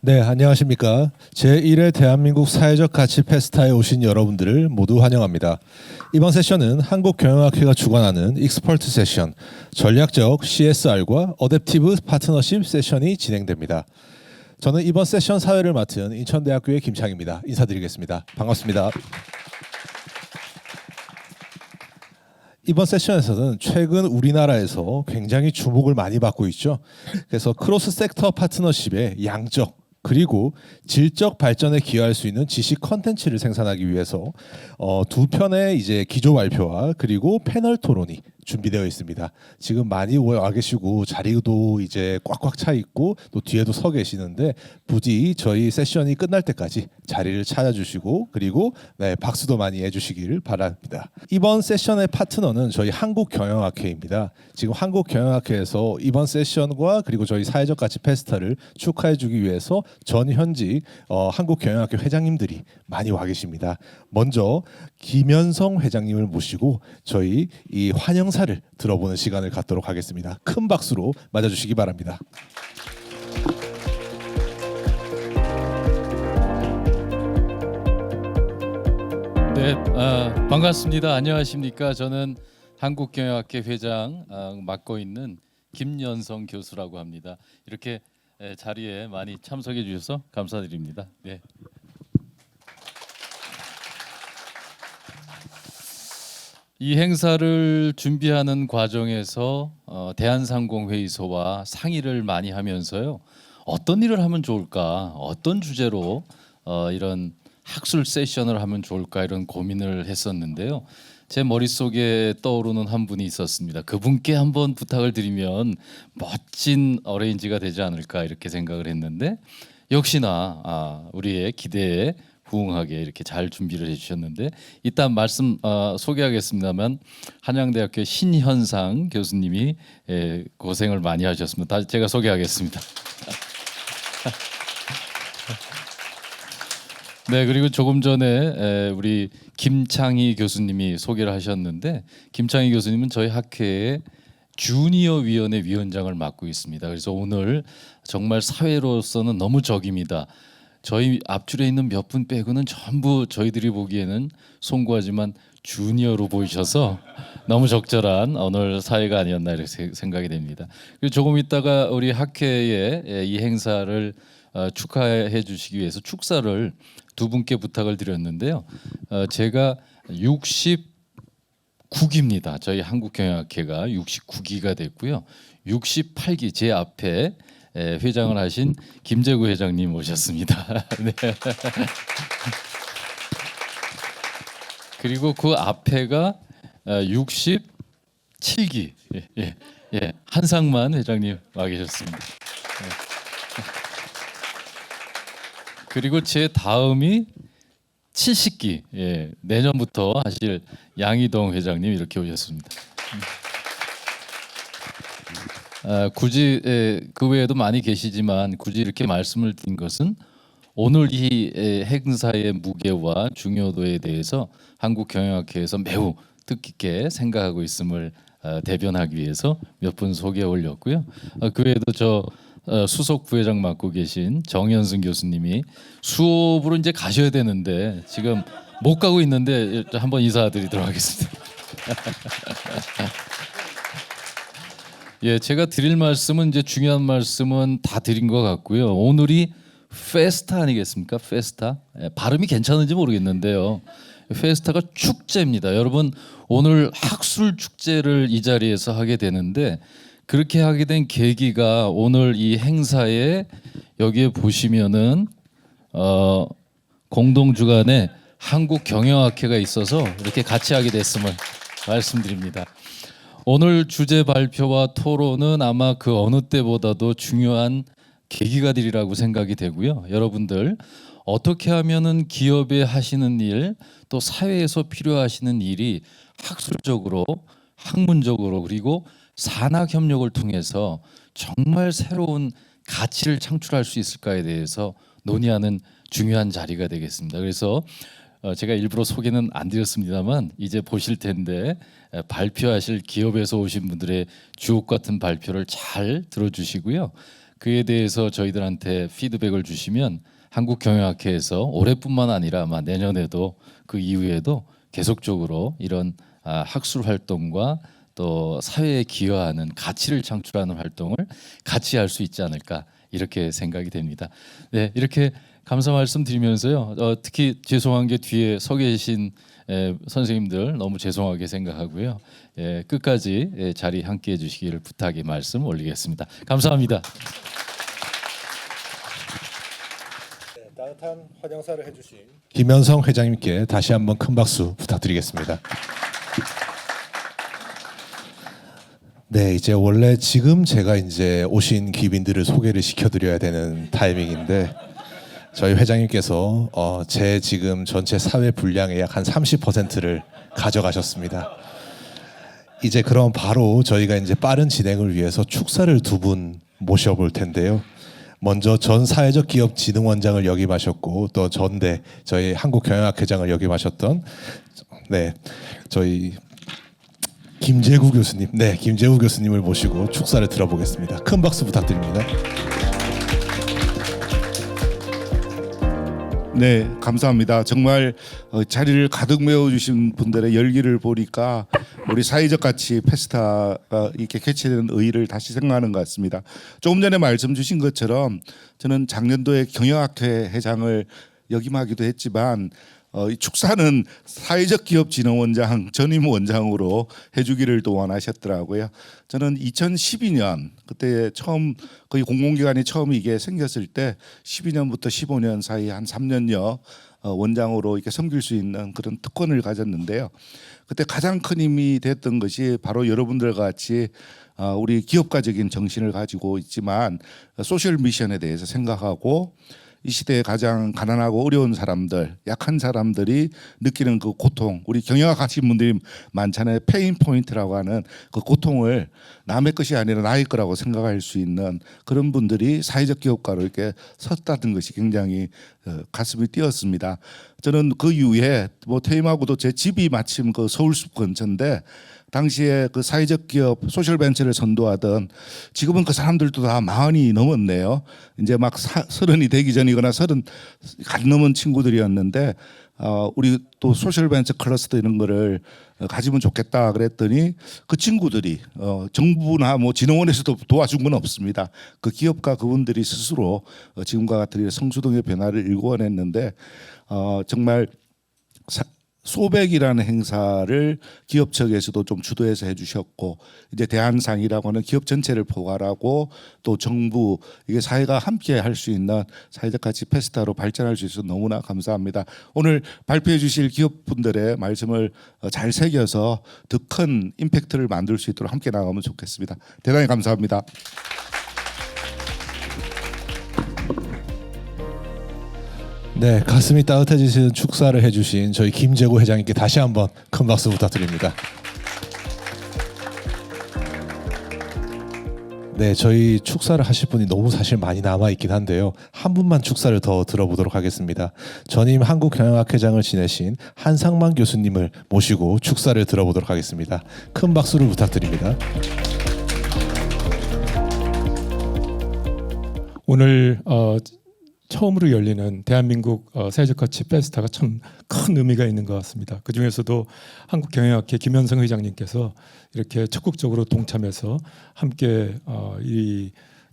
네, 안녕하십니까. 제1회 대한민국 사회적 가치 페스타에 오신 여러분들을 모두 환영합니다. 이번 세션은 한국경영학회가 주관하는 익스퍼트 세션, 전략적 CSR과 어댑티브 파트너십 세션이 진행됩니다. 저는 이번 세션 사회를 맡은 인천대학교의 김창입니다. 인사드리겠습니다. 반갑습니다. 이번 세션에서는 최근 우리나라에서 굉장히 주목을 많이 받고 있죠. 그래서 크로스 섹터 파트너십의 양적 그리고 질적 발전에 기여할 수 있는 지식 컨텐츠를 생산하기 위해서 두 편의 이제 기조 발표와 그리고 패널 토론이 준비되어 있습니다. 지금 많이 와 계시고 자리도 이제 꽉꽉 차 있고 또 뒤에도 서 계시는데 부디 저희 세션이 끝날 때까지 자리를 찾아주시고 그리고 네, 박수도 많이 해주시기를 바랍니다. 이번 세션의 파트너는 저희 한국경영학회입니다. 지금 한국경영학회에서 이번 세션과 그리고 저희 사회적 가치 페스타를 축하해주기 위해서 전현직 한국경영학회 회장님들이 많이 와 계십니다. 먼저 김현성 회장님을 모시고 저희 이 환영사를 들어보는 시간을 갖도록 하겠습니다. 큰 박수로 맞아주시기 바랍니다. 네, 반갑습니다. 안녕하십니까? 저는 한국경영학회 회장 맡고 있는 김연성 교수라고 합니다. 이렇게 자리에 많이 참석해 주셔서 감사드립니다. 네. 이 행사를 준비하는 과정에서 대한상공회의소와 상의를 많이 하면서요. 어떤 일을 하면 좋을까? 어떤 주제로 이런 학술 세션을 하면 좋을까? 이런 고민을 했었는데요. 제 머릿속에 떠오르는 한 분이 있었습니다. 그분께 한번 부탁을 드리면 멋진 어레인지가 되지 않을까 이렇게 생각을 했는데 역시나 우리의 기대에 부응하게 이렇게 잘 준비를 해주셨는데 이따 말씀 소개하겠습니다만 한양대학교 신현상 교수님이 고생을 많이 하셨습니다. 제가 소개하겠습니다. 네, 그리고 조금 전에 우리 김창희 교수님이 소개를 하셨는데 김창희 교수님은 저희 학회의 주니어 위원회 위원장을 맡고 있습니다. 그래서 오늘 정말 사회로서는 너무 적입니다. 저희 앞줄에 있는 몇 분 빼고는 전부 저희들이 보기에는 송구하지만 주니어로 보이셔서 너무 적절한 오늘 사회가 아니었나 이렇게 생각이 됩니다. 그리고 조금 있다가 우리 학회의 이 행사를 축하해 주시기 위해서 축사를 두 분께 부탁을 드렸는데요. 제가 69기입니다. 저희 한국경영학회가 69기가 됐고요. 68기 제 앞에 회장을 하신 김재구 회장님 오셨습니다. 네. 그리고 그 앞에가 67기 한상만 회장님 와 계셨습니다. 네. 그리고 제 다음이 70기 내년부터 하실 양희동 회장님 이렇게 오셨습니다. 굳이 그 외에도 많이 계시지만 굳이 이렇게 말씀을 드린 것은 오늘 이 행사의 무게와 중요도에 대해서 한국경영학회에서 매우 뜻깊게 생각하고 있음을 대변하기 위해서 몇 분 소개해 올렸고요. 그 외에도 저 수석 부회장 맡고 계신 정현승 교수님이 수업으로 이제 가셔야 되는데 지금 못 가고 있는데 한번 인사드리도록 하겠습니다. 예, 제가 드릴 말씀은 이제 중요한 말씀은 다 드린 것 같고요. 오늘이 페스타 아니겠습니까? 페스타. 발음이 괜찮은지 모르겠는데요. 페스타가 축제입니다. 여러분 오늘 학술 축제를 이 자리에서 하게 되는데 그렇게 하게 된 계기가 오늘 이 행사에 여기에 보시면은 공동 주관에 한국경영학회가 있어서 이렇게 같이 하게 됐음을 말씀드립니다. 오늘 주제 발표와 토론은 아마 그 어느 때보다도 중요한 계기가 되리라고 생각이 되고요. 여러분들 어떻게 하면은 기업에 하시는 일, 또 사회에서 필요하시는 일이 학술적으로, 학문적으로 그리고 산학 협력을 통해서 정말 새로운 가치를 창출할 수 있을까에 대해서 논의하는 중요한 자리가 되겠습니다. 그래서 제가 일부러 소개는 안 드렸습니다만 이제 보실 텐데 발표하실 기업에서 오신 분들의 주옥 같은 발표를 잘 들어주시고요. 그에 대해서 저희들한테 피드백을 주시면 한국경영학회에서 올해뿐만 아니라 아마 내년에도 그 이후에도 계속적으로 이런 학술 활동과 또 사회에 기여하는 가치를 창출하는 활동을 같이 할 수 있지 않을까 이렇게 생각이 됩니다. 네, 이렇게 감사 말씀드리면서요. 특히 죄송한 게 뒤에 서 계신 선생님들 너무 죄송하게 생각하고요. 끝까지 자리 함께해 주시기를 부탁의 말씀 올리겠습니다. 감사합니다. 따뜻한 환영사를 해주신 김현성 회장님께 다시 한번 큰 박수 부탁드리겠습니다. 네, 이제 원래 지금 제가 이제 오신 귀빈들을 소개를 시켜드려야 되는 타이밍인데 저희 회장님께서 제 지금 전체 사회 분량의 약 한 30%를 가져가셨습니다. 이제 그럼 바로 저희가 이제 빠른 진행을 위해서 축사를 두 분 모셔볼 텐데요. 먼저 전 사회적 기업 진흥원장을 역임하셨고 또 전대 저희 한국경영학회장을 역임하셨던 저희 김재구 교수님, 김재구 교수님을 모시고 축사를 들어보겠습니다. 큰 박수 부탁드립니다. 네, 감사합니다. 정말 자리를 가득 메워주신 분들의 열기를 보니까 우리 사회적 가치 페스타가 이렇게 개최되는 의의를 다시 생각하는 것 같습니다. 조금 전에 말씀 주신 것처럼 저는 작년도에 경영학회 회장을 역임하기도 했지만 이 축사는 사회적 기업 진흥원장 전임 원장으로 해주기를 또 원하셨더라고요. 저는 2012년 그때 처음 거의 공공기관이 처음 이게 생겼을 때 12년부터 15년 사이 한 3년여 원장으로 이렇게 섬길 수 있는 그런 특권을 가졌는데요. 그때 가장 큰 힘이 됐던 것이 바로 여러분들과 같이 우리 기업가적인 정신을 가지고 있지만 소셜 미션에 대해서 생각하고 이 시대에 가장 가난하고 어려운 사람들, 약한 사람들이 느끼는 그 고통, 우리 경영학 하신 분들이 많잖아요. 페인 포인트라고 하는 그 고통을 남의 것이 아니라 나의 거라고 생각할 수 있는 그런 분들이 사회적 기업가로 이렇게 섰다는 것이 굉장히 가슴이 뛰었습니다. 저는 그 이후에 뭐 퇴임하고도 제 집이 마침 그 서울숲 근처인데 당시에 그 사회적 기업 소셜 벤처를 선도하던 지금은 그 사람들도 다 40이 넘었네요. 이제 막 30이 되기 전이거나 30 간 넘은 친구들이었는데 우리 또 소셜 벤처 클러스터 이런 거를 가지면 좋겠다 그랬더니 그 친구들이 정부나 뭐 진흥원에서도 도와준 건 없습니다. 그 기업가 그분들이 스스로 지금과 같은 성수동의 변화를 일궈냈는데 정말 소백이라는 행사를 기업 측에서도 좀 주도해서 해주셨고 이제 대한상이라고 하는 기업 전체를 포괄하고 또 정부 이게 사회가 함께 할 수 있는 사회적 가치 페스타로 발전할 수 있어서 너무나 감사합니다. 오늘 발표해 주실 기업분들의 말씀을 잘 새겨서 더 큰 임팩트를 만들 수 있도록 함께 나가면 좋겠습니다. 대단히 감사합니다. 네, 가슴이 따뜻해지시는 축사를 해주신 저희 김재구 회장님께 다시 한번 큰 박수 부탁드립니다. 네, 저희 축사를 하실 분이 너무 사실 많이 남아있긴 한데요. 한 분만 축사를 더 들어보도록 하겠습니다. 전임 한국경영학회장을 지내신 한상만 교수님을 모시고 축사를 들어보도록 하겠습니다. 큰 박수를 부탁드립니다. 오늘 처음으로 열리는 대한민국 사회적 가치 페스타가 참 큰 의미가 있는 것 같습니다. 그 중에서도 한국경영학회 김현성 회장님께서 이렇게 적극적으로 동참해서 함께 이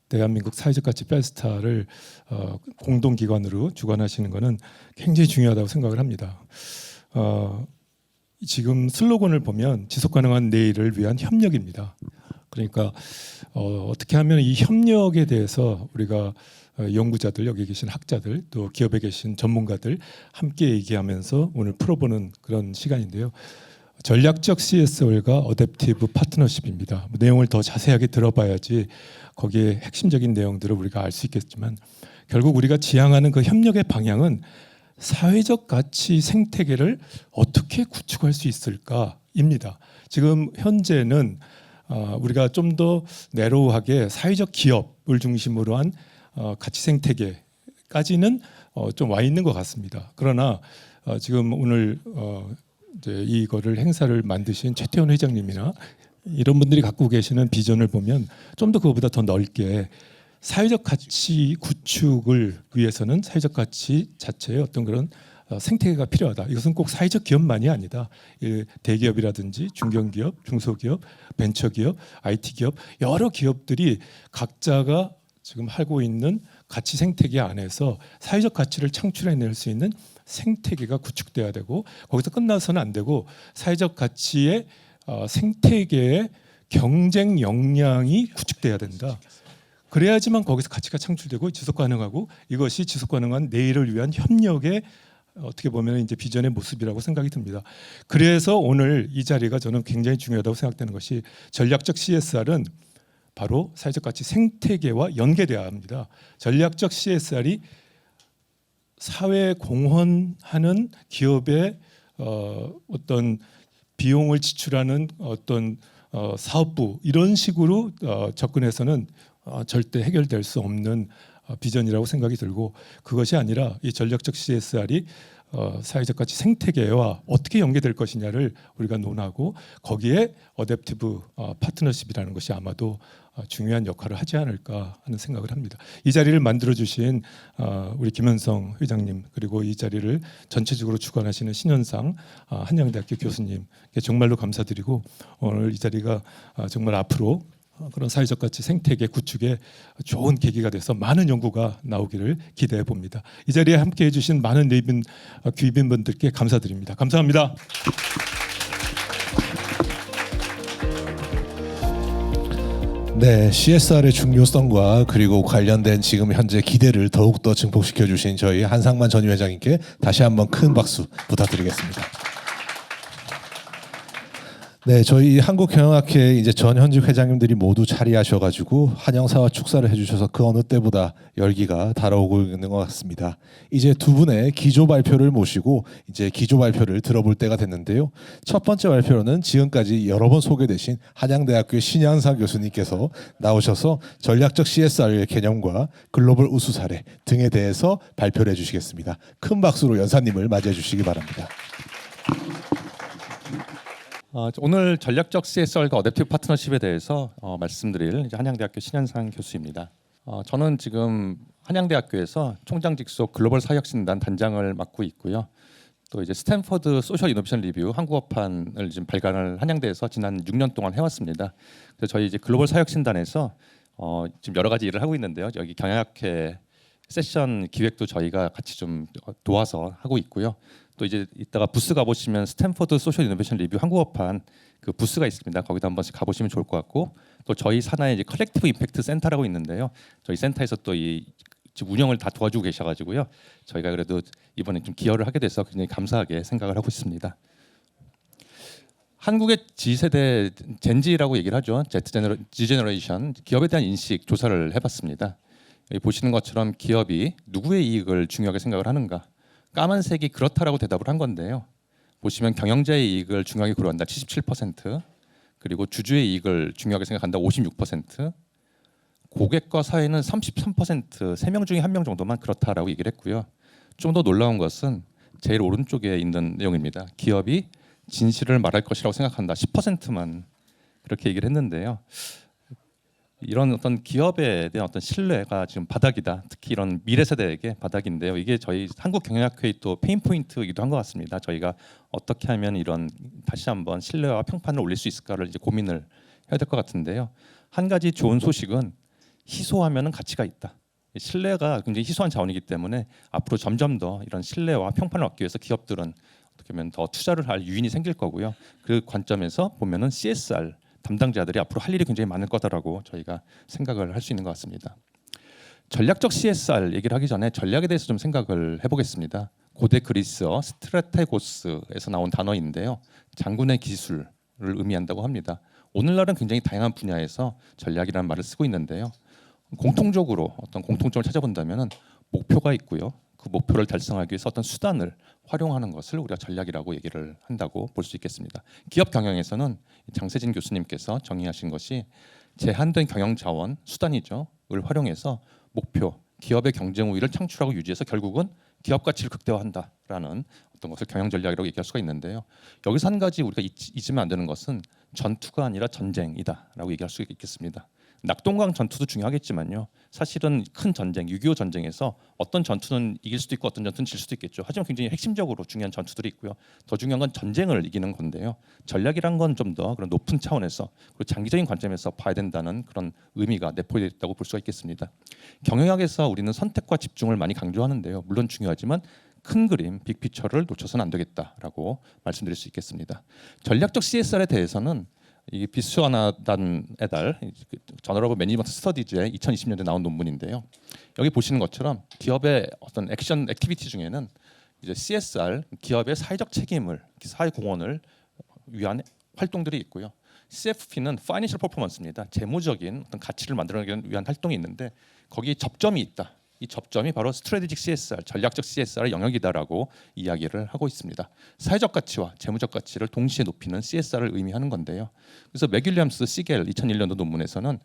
대한민국 사회적 가치 페스타를 공동기관으로 주관하시는 것은 굉장히 중요하다고 생각을 합니다. 지금 슬로건을 보면 지속가능한 내일을 위한 협력입니다. 그러니까 어떻게 하면 이 협력에 대해서 우리가 연구자들, 여기 계신 학자들, 또 기업에 계신 전문가들 함께 얘기하면서 오늘 풀어보는 그런 시간인데요. 전략적 CSR과 어댑티브 파트너십입니다. 내용을 더 자세하게 들어봐야지 거기에 핵심적인 내용들을 우리가 알 수 있겠지만 결국 우리가 지향하는 그 협력의 방향은 사회적 가치 생태계를 어떻게 구축할 수 있을까입니다. 지금 현재는 우리가 좀 더 내로우하게 사회적 기업을 중심으로 한 가치 생태계까지는 좀 와 있는 것 같습니다. 그러나 지금 오늘 이제 이거를 행사를 만드신 최태원 회장님이나 이런 분들이 갖고 계시는 비전을 보면 좀 더 그거보다 더 넓게 사회적 가치 구축을 위해서는 사회적 가치 자체의 어떤 그런 생태계가 필요하다. 이것은 꼭 사회적 기업만이 아니다. 대기업이라든지 중견기업, 중소기업, 벤처기업, IT기업 여러 기업들이 각자가 지금 하고 있는 가치 생태계 안에서 사회적 가치를 창출해낼 수 있는 생태계가 구축돼야 되고 거기서 끝나서는 안 되고 사회적 가치의 생태계의 경쟁 역량이 구축돼야 된다. 그래야지만 거기서 가치가 창출되고 지속 가능하고 이것이 지속 가능한 내일을 위한 협력의 어떻게 보면 이제 비전의 모습이라고 생각이 듭니다. 그래서 오늘 이 자리가 저는 굉장히 중요하다고 생각되는 것이 전략적 CSR은 바로 사회적 가치 생태계와 연계돼야 합니다. 전략적 CSR이 사회 공헌하는 기업의 어떤 비용을 지출하는 어떤 사업부 이런 식으로 접근해서는 절대 해결될 수 없는 비전이라고 생각이 들고 그것이 아니라 이 전략적 CSR이 사회적 가치 생태계와 어떻게 연계될 것이냐를 우리가 논하고 거기에 어댑티브 파트너십이라는 것이 아마도 중요한 역할을 하지 않을까 하는 생각을 합니다. 이 자리를 만들어 주신 우리 김현성 회장님 그리고 이 자리를 전체적으로 주관하시는 신현상 한양대학교 교수님께 정말로 감사드리고 오늘 이 자리가 정말 앞으로 그런 사회적 가치 생태계 구축에 좋은 계기가 돼서 많은 연구가 나오기를 기대해 봅니다. 이 자리에 함께해 주신 많은 귀빈분들께 감사드립니다. 감사합니다. 네, CSR의 중요성과 그리고 관련된 지금 현재 기대를 더욱더 증폭시켜 주신 저희 한상만 전 회장님께 다시 한번 큰 박수 부탁드리겠습니다. 네, 저희 한국경영학회 이제 전 현직 회장님들이 모두 자리하셔가지고 환영사와 축사를 해주셔서 그 어느 때보다 열기가 달아오고 있는 것 같습니다. 이제 두 분의 기조 발표를 모시고 이제 기조 발표를 들어볼 때가 됐는데요. 첫 번째 발표로는 지금까지 여러 번 소개되신 한양대학교 신양상 교수님께서 나오셔서 전략적 CSR의 개념과 글로벌 우수 사례 등에 대해서 발표를 해주시겠습니다. 큰 박수로 연사님을 맞이해 주시기 바랍니다. 오늘 전략적 CSR과 어댑티브 파트너십에 대해서 말씀드릴 이제 한양대학교 신현상 교수입니다. 저는 지금 한양대학교에서 총장 직속 글로벌 사회혁신단 단장을 맡고 있고요. 또 이제 스탠퍼드 소셜 이노베이션 리뷰 한국어판을 지금 발간을 한양대에서 지난 6년 동안 해왔습니다. 그래서 저희 이제 글로벌 사회혁신단에서 지금 여러 가지 일을 하고 있는데요. 여기 경영학회 세션 기획도 저희가 같이 좀 도와서 하고 있고요. 또 이제 이따가 부스 가보시면 스탠퍼드 소셜 이노베이션 리뷰 한국어판 그 부스가 있습니다. 거기도 한 번씩 가보시면 좋을 것 같고 또 저희 산하에 이제 컬렉티브 임팩트 센터라고 있는데요. 저희 센터에서 또 이 운영을 다 도와주고 계셔가지고요. 저희가 그래도 이번에 좀 기여를 하게 돼서 굉장히 감사하게 생각을 하고 있습니다. 한국의 G세대 젠지라고 얘기를 하죠. G제너레이션 기업에 대한 인식 조사를 해봤습니다. 여기 보시는 것처럼 기업이 누구의 이익을 중요하게 생각을 하는가? 까만색이 그렇다라고 대답을 한 건데요. 보시면 경영자의 이익을 중요하게 고려한다 77%, 그리고 주주의 이익을 중요하게 생각한다 56%, 고객과 사회는 33%, 3명 중에 1명 정도만 그렇다라고 얘기를 했고요. 좀 더 놀라운 것은 제일 오른쪽에 있는 내용입니다. 기업이 진실을 말할 것이라고 생각한다 10%만 그렇게 얘기를 했는데요. 이런 어떤 기업에 대한 어떤 신뢰가 지금 바닥이다. 특히 이런 미래 세대에게 바닥인데요. 이게 저희 한국경영학회의 또 페인 포인트이기도 한 것 같습니다. 저희가 어떻게 하면 이런 다시 한번 신뢰와 평판을 올릴 수 있을까를 이제 고민을 해야 될 것 같은데요. 한 가지 좋은 소식은 희소하면은 가치가 있다. 신뢰가 굉장히 희소한 자원이기 때문에 앞으로 점점 더 이런 신뢰와 평판을 얻기 위해서 기업들은 어떻게 보면 더 투자를 할 유인이 생길 거고요. 그 관점에서 보면은 CSR 담당자들이 앞으로 할 일이 굉장히 많을 거다라고 저희가 생각을 할 수 있는 것 같습니다. 전략적 CSR 얘기를 하기 전에 전략에 대해서 좀 생각을 해보겠습니다. 고대 그리스어 스트라테고스에서 나온 단어인데요. 장군의 기술을 의미한다고 합니다. 오늘날은 굉장히 다양한 분야에서 전략이라는 말을 쓰고 있는데요. 공통적으로 어떤 공통점을 찾아본다면 목표가 있고요. 그 목표를 달성하기 위해서 어떤 수단을 활용하는 것을 우리가 전략이라고 얘기를 한다고 볼 수 있겠습니다. 기업 경영에서는 장세진 교수님께서 정의하신 것이 제한된 경영 자원 수단이죠.을 활용해서 목표, 기업의 경쟁 우위를 창출하고 유지해서 결국은 기업 가치를 극대화한다라는 어떤 것을 경영 전략이라고 얘기할 수가 있는데요. 여기서 한 가지 우리가 잊으면 안 되는 것은 전투가 아니라 전쟁이다라고 얘기할 수 있겠습니다. 낙동강 전투도 중요하겠지만요. 사실은 큰 전쟁, 6.25 전쟁에서 어떤 전투는 이길 수도 있고 어떤 전투는 질 수도 있겠죠. 하지만 굉장히 핵심적으로 중요한 전투들이 있고요. 더 중요한 건 전쟁을 이기는 건데요. 전략이란 건 좀 더 그런 높은 차원에서 그리고 장기적인 관점에서 봐야 된다는 그런 의미가 내포되어 있다고 볼 수가 있겠습니다. 경영학에서 우리는 선택과 집중을 많이 강조하는데요. 물론 중요하지만 큰 그림, 빅피처를 놓쳐서는 안 되겠다라고 말씀드릴 수 있겠습니다. 전략적 CSR에 대해서는 이 비스와나단 에달 저널 오브 매니지먼트 스터디즈에 2020년에 나온 논문인데요. 여기 보시는 것처럼 기업의 어떤 액션 액티비티 중에는 이제 CSR 기업의 사회적 책임을 사회 공헌을 위한 활동들이 있고요. CFP는 Financial Performance입니다. 재무적인 어떤 가치를 만들어내기 위한 활동이 있는데 거기에 접점이 있다. 이 접점이 바로 스트래티직 CSR, 전략적 CSR의 영역이다라고 이야기를 하고 있습니다. 사회적 가치와 재무적 가치를 동시에 높이는 CSR을 의미하는 건데요. 그래서 맥윌리엄스 시겔 2001년도 논문에서는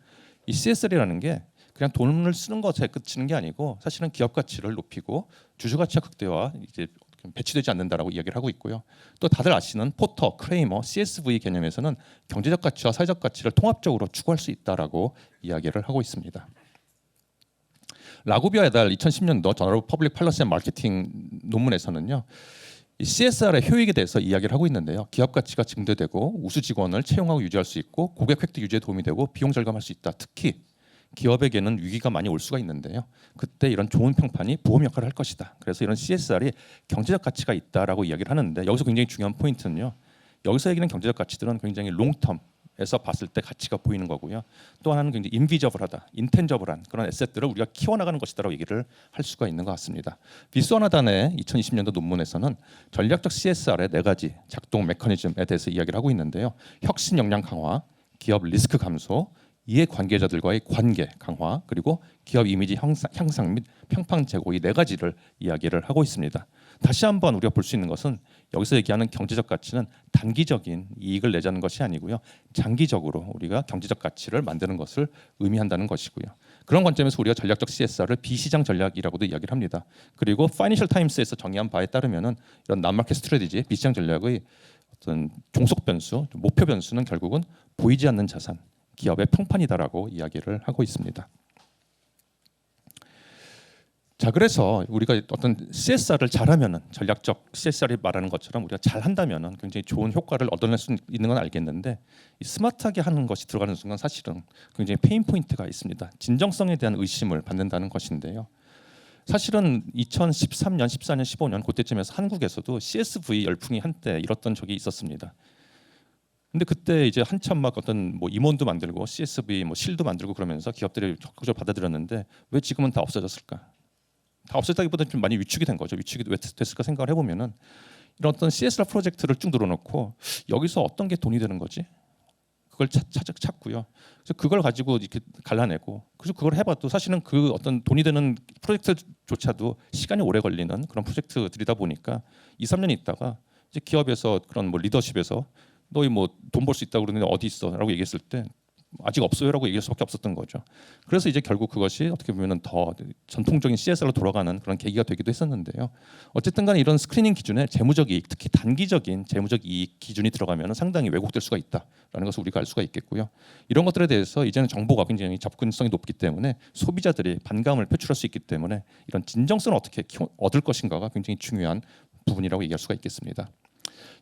이 CSR이라는 게 그냥 돈을 쓰는 것에 그치는 게 아니고 사실은 기업 가치를 높이고 주주 가치와 극대화 이제 배치되지 않는다라고 이야기를 하고 있고요. 또 다들 아시는 포터, 크레이머, CSV 개념에서는 경제적 가치와 사회적 가치를 통합적으로 추구할 수 있다라고 이야기를 하고 있습니다. 라구비아 에달 2010년도 저널 오브 퍼블릭 팔러시 앤 마케팅 논문에서는요. 이 CSR의 효익에 대해서 이야기를 하고 있는데요. 기업 가치가 증대되고 우수 직원을 채용하고 유지할 수 있고 고객 획득 유지에 도움이 되고 비용 절감할 수 있다. 특히 기업에게는 위기가 많이 올 수가 있는데요. 그때 이런 좋은 평판이 보험 역할을 할 것이다. 그래서 이런 CSR이 경제적 가치가 있다라고 이야기를 하는데 여기서 굉장히 중요한 포인트는요. 여기서 얘기하는 경제적 가치들은 굉장히 롱텀에서 봤을 때 가치가 보이는 거고요. 또 하나는 굉장히 인비저블하다, 인텐저블한 그런 에셋들을 우리가 키워나가는 것이다라고 얘기를 할 수가 있는 것 같습니다. 비스와나단의 2020년도 논문에서는 전략적 CSR의 4가지 작동 메커니즘에 대해서 이야기를 하고 있는데요. 혁신 역량 강화, 기업 리스크 감소, 이해 관계자들과의 관계 강화, 그리고 기업 이미지 향상 및 평판 제고 이 4가지를 이야기를 하고 있습니다. 다시 한번 우리가 볼 수 있는 것은 여기서 얘기하는 경제적 가치는 단기적인 이익을 내자는 것이 아니고요. 장기적으로 우리가 경제적 가치를 만드는 것을 의미한다는 것이고요. 그런 관점에서 우리가 전략적 CSR을 비시장 전략이라고도 이야기를 합니다. 그리고 파이낸셜 타임스에서 정의한 바에 따르면은 이런 남마켓 스트래티지 비시장 전략의 어떤 종속 변수, 목표 변수는 결국은 보이지 않는 자산, 기업의 평판이다라고 이야기를 하고 있습니다. 자, 그래서 우리가 어떤 CSR을 잘하면은 전략적 CSR이 말하는 것처럼 우리가 잘한다면은 굉장히 좋은 효과를 얻어낼 수 있는 건 알겠는데 이 스마트하게 하는 것이 들어가는 순간 사실은 굉장히 페인 포인트가 있습니다. 진정성에 대한 의심을 받는다는 것인데요. 사실은 2013년, 14년, 15년 그때쯤에서 한국에서도 CSV 열풍이 한때 일었던 적이 있었습니다. 근데 그때 이제 한참 막 어떤 뭐 임원도 만들고 CSV 뭐 실도 만들고 그러면서 기업들이 적극적으로 받아들였는데 왜 지금은 다 없어졌을까? 다 없어졌다기보다 좀 많이 위축이 된 거죠. 위축이 왜 됐을까 생각을 해보면은 이런 어떤 CSR 프로젝트를 쭉 늘어놓고 여기서 어떤 게 돈이 되는 거지? 그걸 찾고요. 그래서 그걸 가지고 이렇게 갈라내고 그래서 그걸 해봐도 사실은 그 어떤 돈이 되는 프로젝트조차도 시간이 오래 걸리는 그런 프로젝트들이다 보니까 2, 3년 있다가 이제 기업에서 그런 뭐 리더십에서 너희 뭐 돈 벌 수 있다고 그러는데 어디 있어?라고 얘기했을 때 아직 없어요라고 얘기할 수밖에 없었던 거죠. 그래서 이제 결국 그것이 어떻게 보면은 더 전통적인 CSR로 돌아가는 그런 계기가 되기도 했었는데요. 어쨌든 간에 이런 스크리닝 기준에 재무적 이익, 특히 단기적인 재무적 이익 기준이 들어가면 상당히 왜곡될 수가 있다라는 것을 우리가 알 수가 있겠고요. 이런 것들에 대해서 이제는 정보가 굉장히 접근성이 높기 때문에 소비자들이 반감을 표출할 수 있기 때문에 이런 진정성을 어떻게 얻을 것인가가 굉장히 중요한 부분이라고 얘기할 수가 있겠습니다.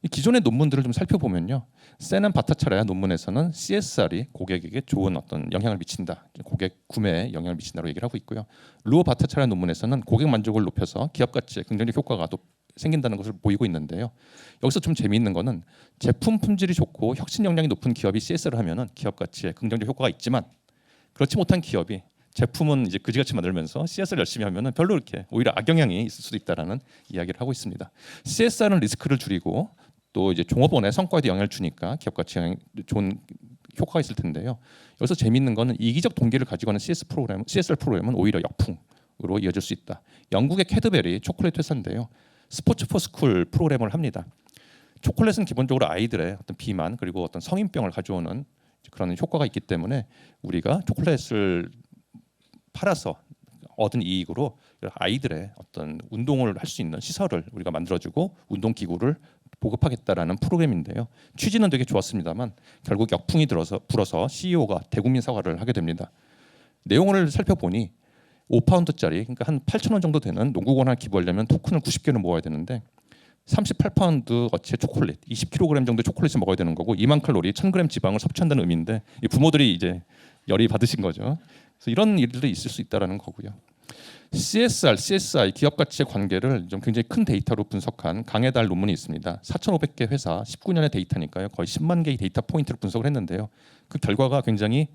이 기존의 논문들을 좀 살펴보면요, 세넨 바타차라야 논문에서는 CSR이 고객에게 좋은 어떤 영향을 미친다, 고객 구매에 영향을 미친다고 얘기를 하고 있고요. 루오 바타차라야 논문에서는 고객 만족을 높여서 기업 가치에 긍정적 효과가 또 생긴다는 것을 보이고 있는데요. 여기서 좀 재미있는 거는 제품 품질이 좋고 혁신 역량이 높은 기업이 CSR을 하면은 기업 가치에 긍정적 효과가 있지만 그렇지 못한 기업이 제품은 이제 그지같이 만들면서 CSR 열심히 하면은 별로 이렇게 오히려 악영향이 있을 수도 있다라는 이야기를 하고 있습니다. CSR은 리스크를 줄이고 또 이제 종업원의 성과에도 영향을 주니까 기업 가치에 좋은 효과가 있을 텐데요. 여기서 재미있는 거는 이기적 동기를 가지고 하는 CSR 프로그램은 오히려 역풍으로 이어질 수 있다. 영국의 캐드베리 초콜릿 회사인데요. 스포츠 포스쿨 프로그램을 합니다. 초콜릿은 기본적으로 아이들의 어떤 비만 그리고 어떤 성인병을 가져오는 그런 효과가 있기 때문에 우리가 초콜릿을 팔아서 얻은 이익으로 아이들의 어떤 운동을 할 수 있는 시설을 우리가 만들어주고 운동 기구를 보급하겠다라는 프로그램인데요. 취지는 되게 좋았습니다만 결국 역풍이 불어서 CEO가 대국민 사과를 하게 됩니다. 내용을 살펴보니 5파운드짜리 그러니까 한 8,000원 정도 되는 농구공 하나 기부하려면 토큰을 90개를 모아야 되는데 38파운드 어치의 초콜릿, 20kg 정도 초콜릿을 먹어야 되는 거고 2만 칼로리, 1,000g 지방을 섭취한다는 의미인데 이 부모들이 이제 열이 받으신 거죠. 그래서 이런 일들이 있을 수 있다라는 거고요. CSR, CSI 기업 가치의 관계를 좀 굉장히 큰 데이터로 분석한 강해달 논문이 있습니다. 4,500개 회사 19년의 데이터니까요. 거의 10만 개의 데이터 포인트를 분석을 했는데요. 그 결과가 굉장히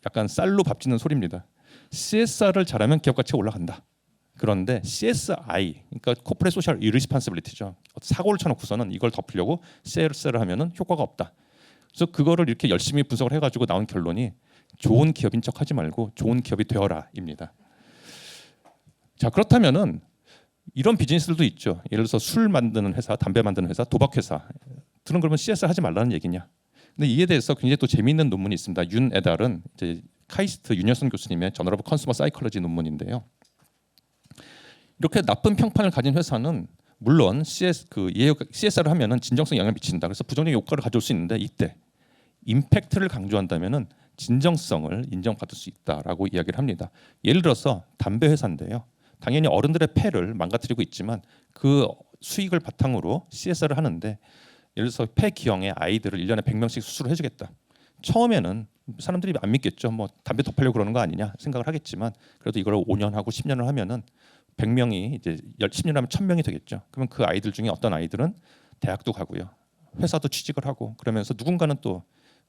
약간 쌀로 밥 짓는 소리입니다. CSR을 잘하면 기업 가치가 올라간다. 그런데 CSI, 그러니까 코퍼레이트 소셜 리스폰시빌리티죠. 사고를 쳐놓고서는 이걸 덮으려고 CSR을 하면은 효과가 없다. 그래서 그거를 이렇게 열심히 분석을 해가지고 나온 결론이 좋은 기업인 척하지 말고 좋은 기업이 되어라입니다. 자 그렇다면은 이런 비즈니스들도 있죠. 예를 들어서 술 만드는 회사, 담배 만드는 회사, 도박 회사 들은 그러면 CSR 하지 말라는 얘기냐? 근데 이에 대해서 굉장히 또 재미있는 논문이 있습니다. 윤 에달은 이제 카이스트 윤여선 교수님의 저널 오브 컨슈머 사이콜로지 논문인데요. 이렇게 나쁜 평판을 가진 회사는 물론 CSR을 하면은 진정성 영향을 미친다. 그래서 부정적인 효과를 가져올 수 있는데 이때 임팩트를 강조한다면은 진정성을 인정받을 수 있다라고 이야기를 합니다. 예를 들어서 담배 회사인데요. 당연히 어른들의 폐를 망가뜨리고 있지만 그 수익을 바탕으로 CSR을 하는데 예를 들어서 폐기형의 아이들을 1년에 100명씩 수술을 해주겠다. 처음에는 사람들이 안 믿겠죠. 뭐 담배 덮으려고 그러는 거 아니냐 생각을 하겠지만 그래도 이걸 5년 하고 10년을 하면은 100명이 이제 10년 하면 1000명이 되겠죠. 그러면 그 아이들 중에 어떤 아이들은 대학도 가고요. 회사도 취직을 하고 그러면서 누군가는 또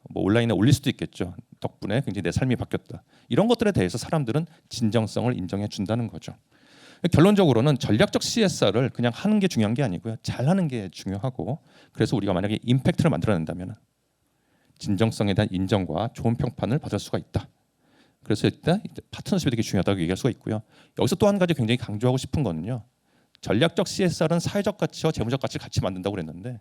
뭐 온라인에 올릴 수도 있겠죠. 덕분에 굉장히 내 삶이 바뀌었다. 이런 것들에 대해서 사람들은 진정성을 인정해 준다는 거죠. 결론적으로는 전략적 CSR을 그냥 하는 게 중요한 게 아니고요. 잘하는 게 중요하고 그래서 우리가 만약에 임팩트를 만들어낸다면 진정성에 대한 인정과 좋은 평판을 받을 수가 있다. 그래서 일단 파트너십이 되게 중요하다고 얘기할 수가 있고요. 여기서 또 한 가지 굉장히 강조하고 싶은 거는요. 전략적 CSR은 사회적 가치와 재무적 가치를 같이 만든다고 그랬는데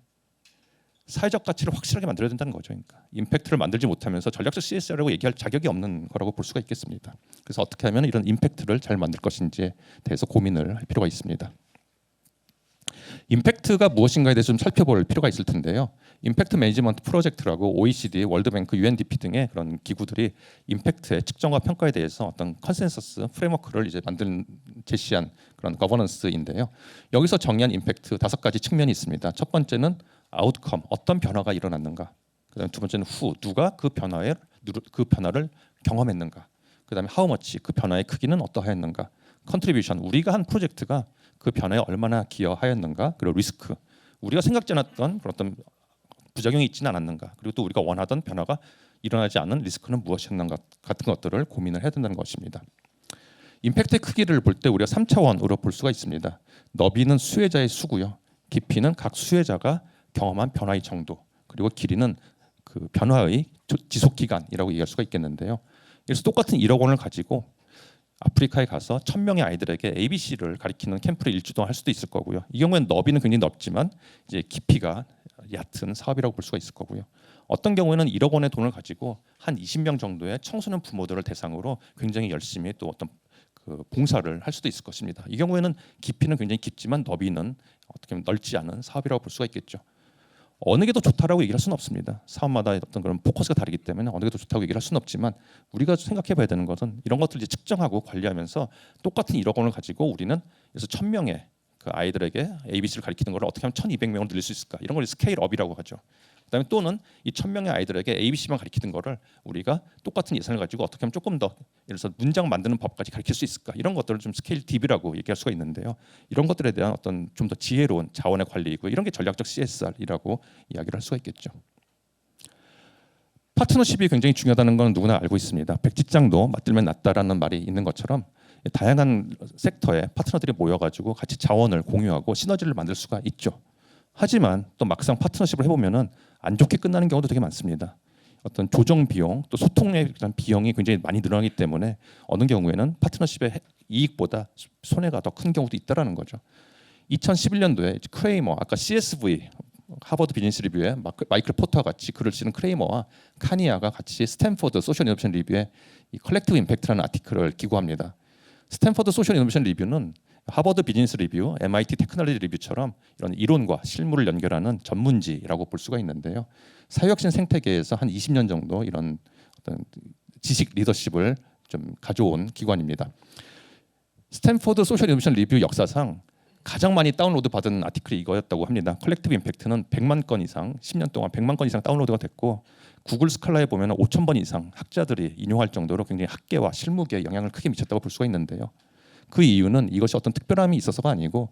사회적 가치를 확실하게 만들어야 된다는 거죠. 그러니까 임팩트를 만들지 못하면서 전략적 CSR이라고 얘기할 자격이 없는 거라고 볼 수가 있겠습니다. 그래서 어떻게 하면 이런 임팩트를 잘 만들 것인지에 대해서 고민을 할 필요가 있습니다. 임팩트가 무엇인가에 대해서 좀 살펴볼 필요가 있을 텐데요. 임팩트 매니지먼트 프로젝트라고 OECD, 월드뱅크, UNDP 등의 그런 기구들이 임팩트의 측정과 평가에 대해서 어떤 컨센서스 프레임워크를 이제 제시한 그런 거버넌스인데요. 여기서 정의한 임팩트 5가지 측면이 있습니다. 첫 번째는 아웃컴, 어떤 변화가 일어났는가. 그다음에 두 번째는 후, 누가 그 변화를 경험했는가. 그다음에 how much, 그 변화의 크기는 어떠하였는가. 컨트리뷰션, 우리가 한 프로젝트가 그 변화에 얼마나 기여하였는가. 그리고 리스크, 우리가 생각지 않았던 그런 어떤 부작용이 있지는 않았는가. 그리고 또 우리가 원하던 변화가 일어나지 않은 리스크는 무엇이었는가 같은 것들을 고민을 해야 된다는 것입니다. 임팩트의 크기를 볼 때 우리가 3차원으로 볼 수가 있습니다. 너비는 수혜자의 수고요. 깊이는 각 수혜자가 경험한 변화의 정도, 그리고 길이는 그 변화의 지속 기간이라고 얘기할 수가 있겠는데요. 그래서 똑같은 1억 원을 가지고 아프리카에 가서 1000명의 아이들에게 ABC를 가리키는 캠프를 일주 동안 할 수도 있을 거고요. 이 경우에는 너비는 굉장히 넓지만 이제 깊이가 얕은 사업이라고 볼 수가 있을 거고요. 어떤 경우에는 1억 원의 돈을 가지고 한 20명 정도의 청소년 부모들을 대상으로 굉장히 열심히 또 어떤 그 봉사를 할 수도 있을 것입니다. 이 경우에는 깊이는 굉장히 깊지만 너비는 어떻게 보면 넓지 않은 사업이라고 볼 수가 있겠죠. 어느 게 더 좋다라고 얘기할 수는 없습니다. 사업마다 어떤 그런 포커스가 다르기 때문에 어느 게 더 좋다고 얘기를 할 수는 없지만 우리가 생각해봐야 되는 것은 이런 것들을 이제 측정하고 관리하면서 똑같은 1억 원을 가지고 우리는 그래서 1000명의 그 아이들에게 ABC를 가리키는 걸 어떻게 하면 1200명으로 늘릴 수 있을까? 이런 걸 스케일업이라고 하죠. 그다음에 또는 이 1000명의 아이들에게 ABC만 가리키는 거를 우리가 똑같은 예산을 가지고 어떻게 하면 조금 더 예를 들어서 문장 만드는 법까지 가르칠 수 있을까? 이런 것들을 좀 스케일 딥이라고 얘기할 수가 있는데요. 이런 것들에 대한 어떤 좀 더 지혜로운 자원의 관리이고 이런 게 전략적 CSR이라고 이야기를 할 수가 있겠죠. 파트너십이 굉장히 중요하다는 건 누구나 알고 있습니다. 백지장도 맞들면 낫다라는 말이 있는 것처럼 다양한 섹터의 파트너들이 모여가지고 같이 자원을 공유하고 시너지를 만들 수가 있죠. 하지만 또 막상 파트너십을 해보면은 안 좋게 끝나는 경우도 되게 많습니다. 어떤 조정 비용 또 소통에 대한 비용이 굉장히 많이 늘어나기 때문에 어느 경우에는 파트너십의 이익보다 손해가 더 큰 경우도 있다라는 거죠. 2011년도에 크레이머, 아까 CSV 하버드 비즈니스 리뷰에 마이클 포터와 같이 글을 쓰는 크레이머와 카니아가 같이 스탠퍼드 소셜 이노베이션 리뷰에 이 컬렉티브 임팩트라는 아티클을 기고합니다. 스탠퍼드 소셜 이노베이션 리뷰는 하버드 비즈니스 리뷰, MIT 테크놀로지 리뷰처럼 이런 이론과 실무를 연결하는 전문지라고 볼 수가 있는데요. 사회혁신 생태계에서 한 20년 정도 이런 어떤 지식 리더십을 좀 가져온 기관입니다. 스탠포드 소셜 이노베이션 리뷰 역사상 가장 많이 다운로드 받은 아티클이 이거였다고 합니다. 컬렉티브 임팩트는 100만 건 이상, 10년 동안 100만 건 이상 다운로드가 됐고, 구글 스칼라에 보면 5,000번 이상 학자들이 인용할 정도로 굉장히 학계와 실무계에 영향을 크게 미쳤다고 볼 수가 있는데요. 그 이유는 이것이 어떤 특별함이 있어서가 아니고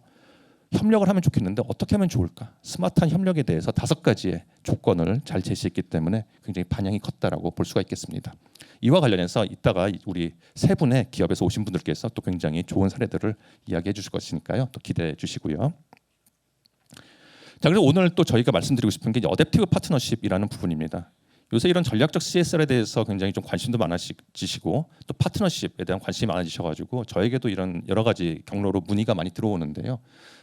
협력을 하면 좋겠는데 어떻게 하면 좋을까? 스마트한 협력에 대해서 5가지의 조건을 잘 제시했기 때문에 굉장히 반향이 컸다라고 볼 수가 있겠습니다. 이와 관련해서 이따가 우리 세 분의 기업에서 오신 분들께서 또 굉장히 좋은 사례들을 이야기해 주실 것이니까요. 또 기대해 주시고요. 자, 그래서 오늘 또 저희가 말씀드리고 싶은 게 이제 어댑티브 파트너십이라는 부분입니다. 요새 이런 전략적 CSR에 대해서 굉장히 좀 관심도 많아지시고 또 파트너십에 대한 관심이 많아지셔가지고 저에게도 이런 여러 가지 경로로 문의가 많이 들어오는데요.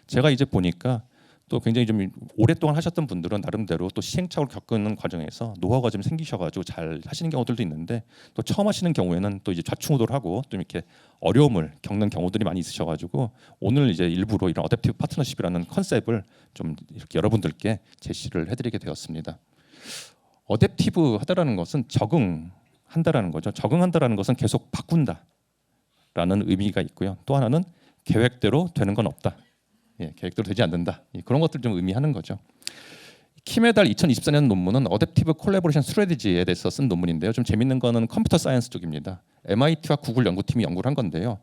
제가 이제 보니까 또 굉장히 좀 오랫동안 하셨던 분들은 나름대로 또 시행착오를 겪는 과정에서 노하우가 좀 생기셔가지고 잘 하시는 경우들도 있는데 또 처음 하시는 경우에는 또 이제 좌충우돌하고 좀 이렇게 어려움을 겪는 경우들이 많이 있으셔가지고 오늘 이제 일부러 이런 어댑티브 파트너십이라는 컨셉을 좀 이렇게 여러분들께 제시를 해드리게 되었습니다. 어댑티브 하다라는 것은 적응한다라는 거죠. 적응한다라는 것은 계속 바꾼다라는 의미가 있고요. 또 하나는 계획대로 되는 건 없다. 예, 계획대로 되지 않는다. 예, 그런 것들 좀 의미하는 거죠. 키메달 2024년 논문은 어댑티브 콜래보레이션 스트래티지에 대해서 쓴 논문인데요. 좀 재밌는 거는 컴퓨터 사이언스 쪽입니다. MIT와 구글 연구팀이 연구를 한 건데요.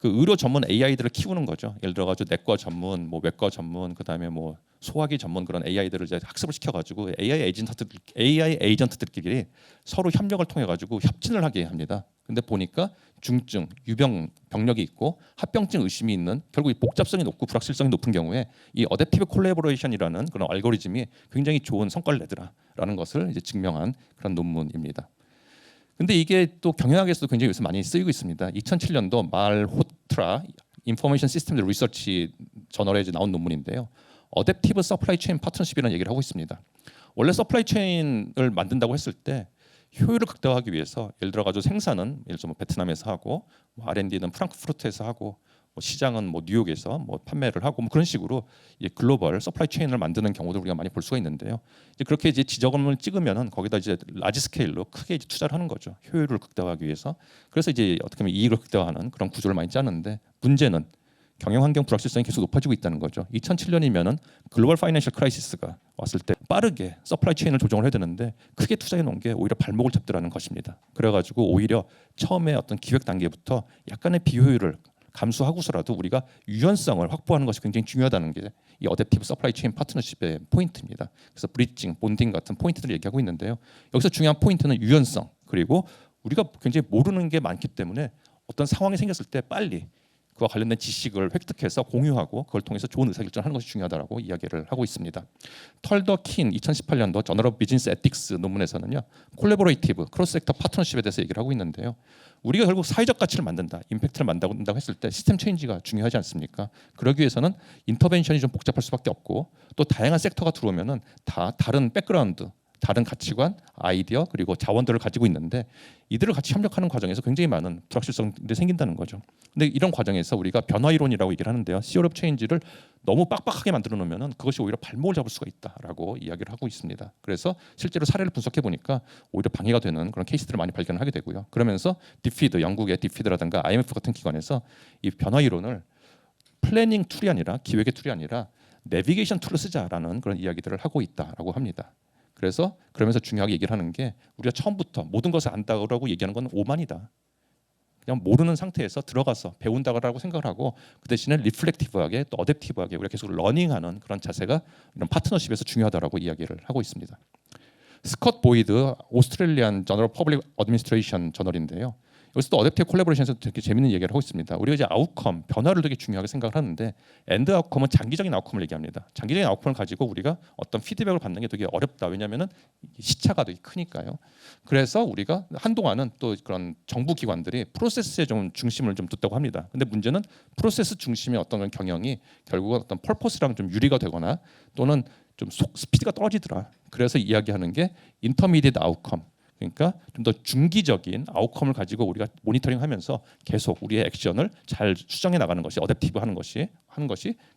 그 의료 전문 AI들을 키우는 거죠. 예를 들어 가지고 내과 전문, 뭐 외과 전문, 그다음에 뭐 소화기 전문 그런 AI들을 이제 학습을 시켜가지고 AI 에이전트들끼리 서로 협력을 통해 가지고 협진을 하게 합니다. 근데 보니까 중증, 유병 병력이 있고 합병증 의심이 있는 결국 이 복잡성이 높고 불확실성이 높은 경우에 이 어댑티브 콜래보레이션이라는 그런 알고리즘이 굉장히 좋은 성과를 내더라라는 것을 이제 증명한 그런 논문입니다. 근데 이게 또 경영학에서도 굉장히 요새 많이 쓰이고 있습니다. 2007년도 말호트라 인포메이션 시스템 리서치 저널에 이제 나온 논문인데요. 어댑티브 서플라이 체인 파트너십이라는 얘기를 하고 있습니다. 원래 서플라이 체인을 만든다고 했을 때 효율을 극대화하기 위해서 예를 들어 가지고 생산은 예를 들어 뭐 베트남에서 하고 뭐 R&D는 프랑크푸르트에서 하고 뭐 시장은 뭐 뉴욕에서 뭐 판매를 하고 뭐 그런 식으로 이제 글로벌 서플라이 체인을 만드는 경우도 우리가 많이 볼 수가 있는데요. 이제 그렇게 이제 지점을 찍으면은 거기다 이제 라지 스케일로 크게 이제 투자를 하는 거죠. 효율을 극대화하기 위해서. 그래서 이제 어떻게 보면 이익을 극대화하는 그런 구조를 많이 짜는데 문제는 경영 환경 불확실성이 계속 높아지고 있다는 거죠. 2007년이면은 글로벌 파이낸셜 크라이시스가 왔을 때 빠르게 서플라이 체인을 조정을 해야 되는데 크게 투자해 놓은 게 오히려 발목을 잡더라는 것입니다. 그래가지고 오히려 처음에 어떤 기획 단계부터 약간의 비효율을 감수하고서라도 우리가 유연성을 확보하는 것이 굉장히 중요하다는 게 이 어댑티브 서플라이 체인 파트너십의 포인트입니다. 그래서 브리징, 본딩 같은 포인트들을 얘기하고 있는데요. 여기서 중요한 포인트는 유연성 그리고 우리가 굉장히 모르는 게 많기 때문에 어떤 상황이 생겼을 때 빨리 그와 관련된 지식을 획득해서 공유하고 그걸 통해서 좋은 의사결정을 하는 것이 중요하다고 이야기를 하고 있습니다. 털더 킨 2018년도 저널 오브 비즈니스 에틱스 논문에서는요. 콜래보레이티브 크로스 섹터 파트너십에 대해서 얘기를 하고 있는데요. 우리가 결국 사회적 가치를 만든다, 임팩트를 만든다고 했을 때 시스템 체인지가 중요하지 않습니까? 그러기 위해서는 인터벤션이 좀 복잡할 수밖에 없고 또 다양한 섹터가 들어오면은 다 다른 백그라운드 다른 가치관, 아이디어 그리고 자원들을 가지고 있는데 이들을 같이 협력하는 과정에서 굉장히 많은 불확실성들이 생긴다는 거죠. 근데 이런 과정에서 우리가 변화 이론이라고 얘기를 하는데요. 시어럽 체인지를 너무 빡빡하게 만들어 놓으면은 그것이 오히려 발목을 잡을 수가 있다라고 이야기를 하고 있습니다. 그래서 실제로 사례를 분석해 보니까 오히려 방해가 되는 그런 케이스들을 많이 발견하게 되고요. 그러면서 디피드, 영국의 디피드라든가 IMF 같은 기관에서 이 변화 이론을 플래닝 툴이 아니라 기획의 툴이 아니라 내비게이션 툴을 쓰자라는 그런 이야기들을 하고 있다라고 합니다. 그래서 그러면서 중요하게 얘기를 하는 게 우리가 처음부터 모든 것을 안다고 얘기하는 건 오만이다. 그냥 모르는 상태에서 들어가서 배운다고 생각을 하고 그 대신에 리플렉티브하게 또 어댑티브하게 우리가 계속 러닝하는 그런 자세가 이런 파트너십에서 중요하다라고 이야기를 하고 있습니다. 스콧 보이드 오스트레일리안 저널 퍼블릭 어드미니스트레이션 저널인데요. 여기서 또 어댑티브 콜래보레이션에서 되게 재밌는 얘기를 하고 있습니다. 우리가 이제 아웃컴, 변화를 되게 중요하게 생각을 하는데 엔드 아웃컴은 장기적인 아웃컴을 얘기합니다. 장기적인 아웃컴을 가지고 우리가 어떤 피드백을 받는 게 되게 어렵다. 왜냐하면은 시차가 되게 크니까요. 그래서 우리가 한동안은 또 그런 정부 기관들이 프로세스에 좀 중심을 좀 뒀다고 합니다. 근데 문제는 프로세스 중심의 어떤 경영이 결국은 어떤 펄포스랑 좀 유리가 되거나 또는 좀 스피드가 떨어지더라. 그래서 이야기하는 게 인터미디엇 아웃컴. 그러니까 좀 더 중기적인 아웃컴을 가지고 우리가 모니터링하면서 계속 우리의 액션을 잘 수정해 나가는 것이 어댑티브 하는 것이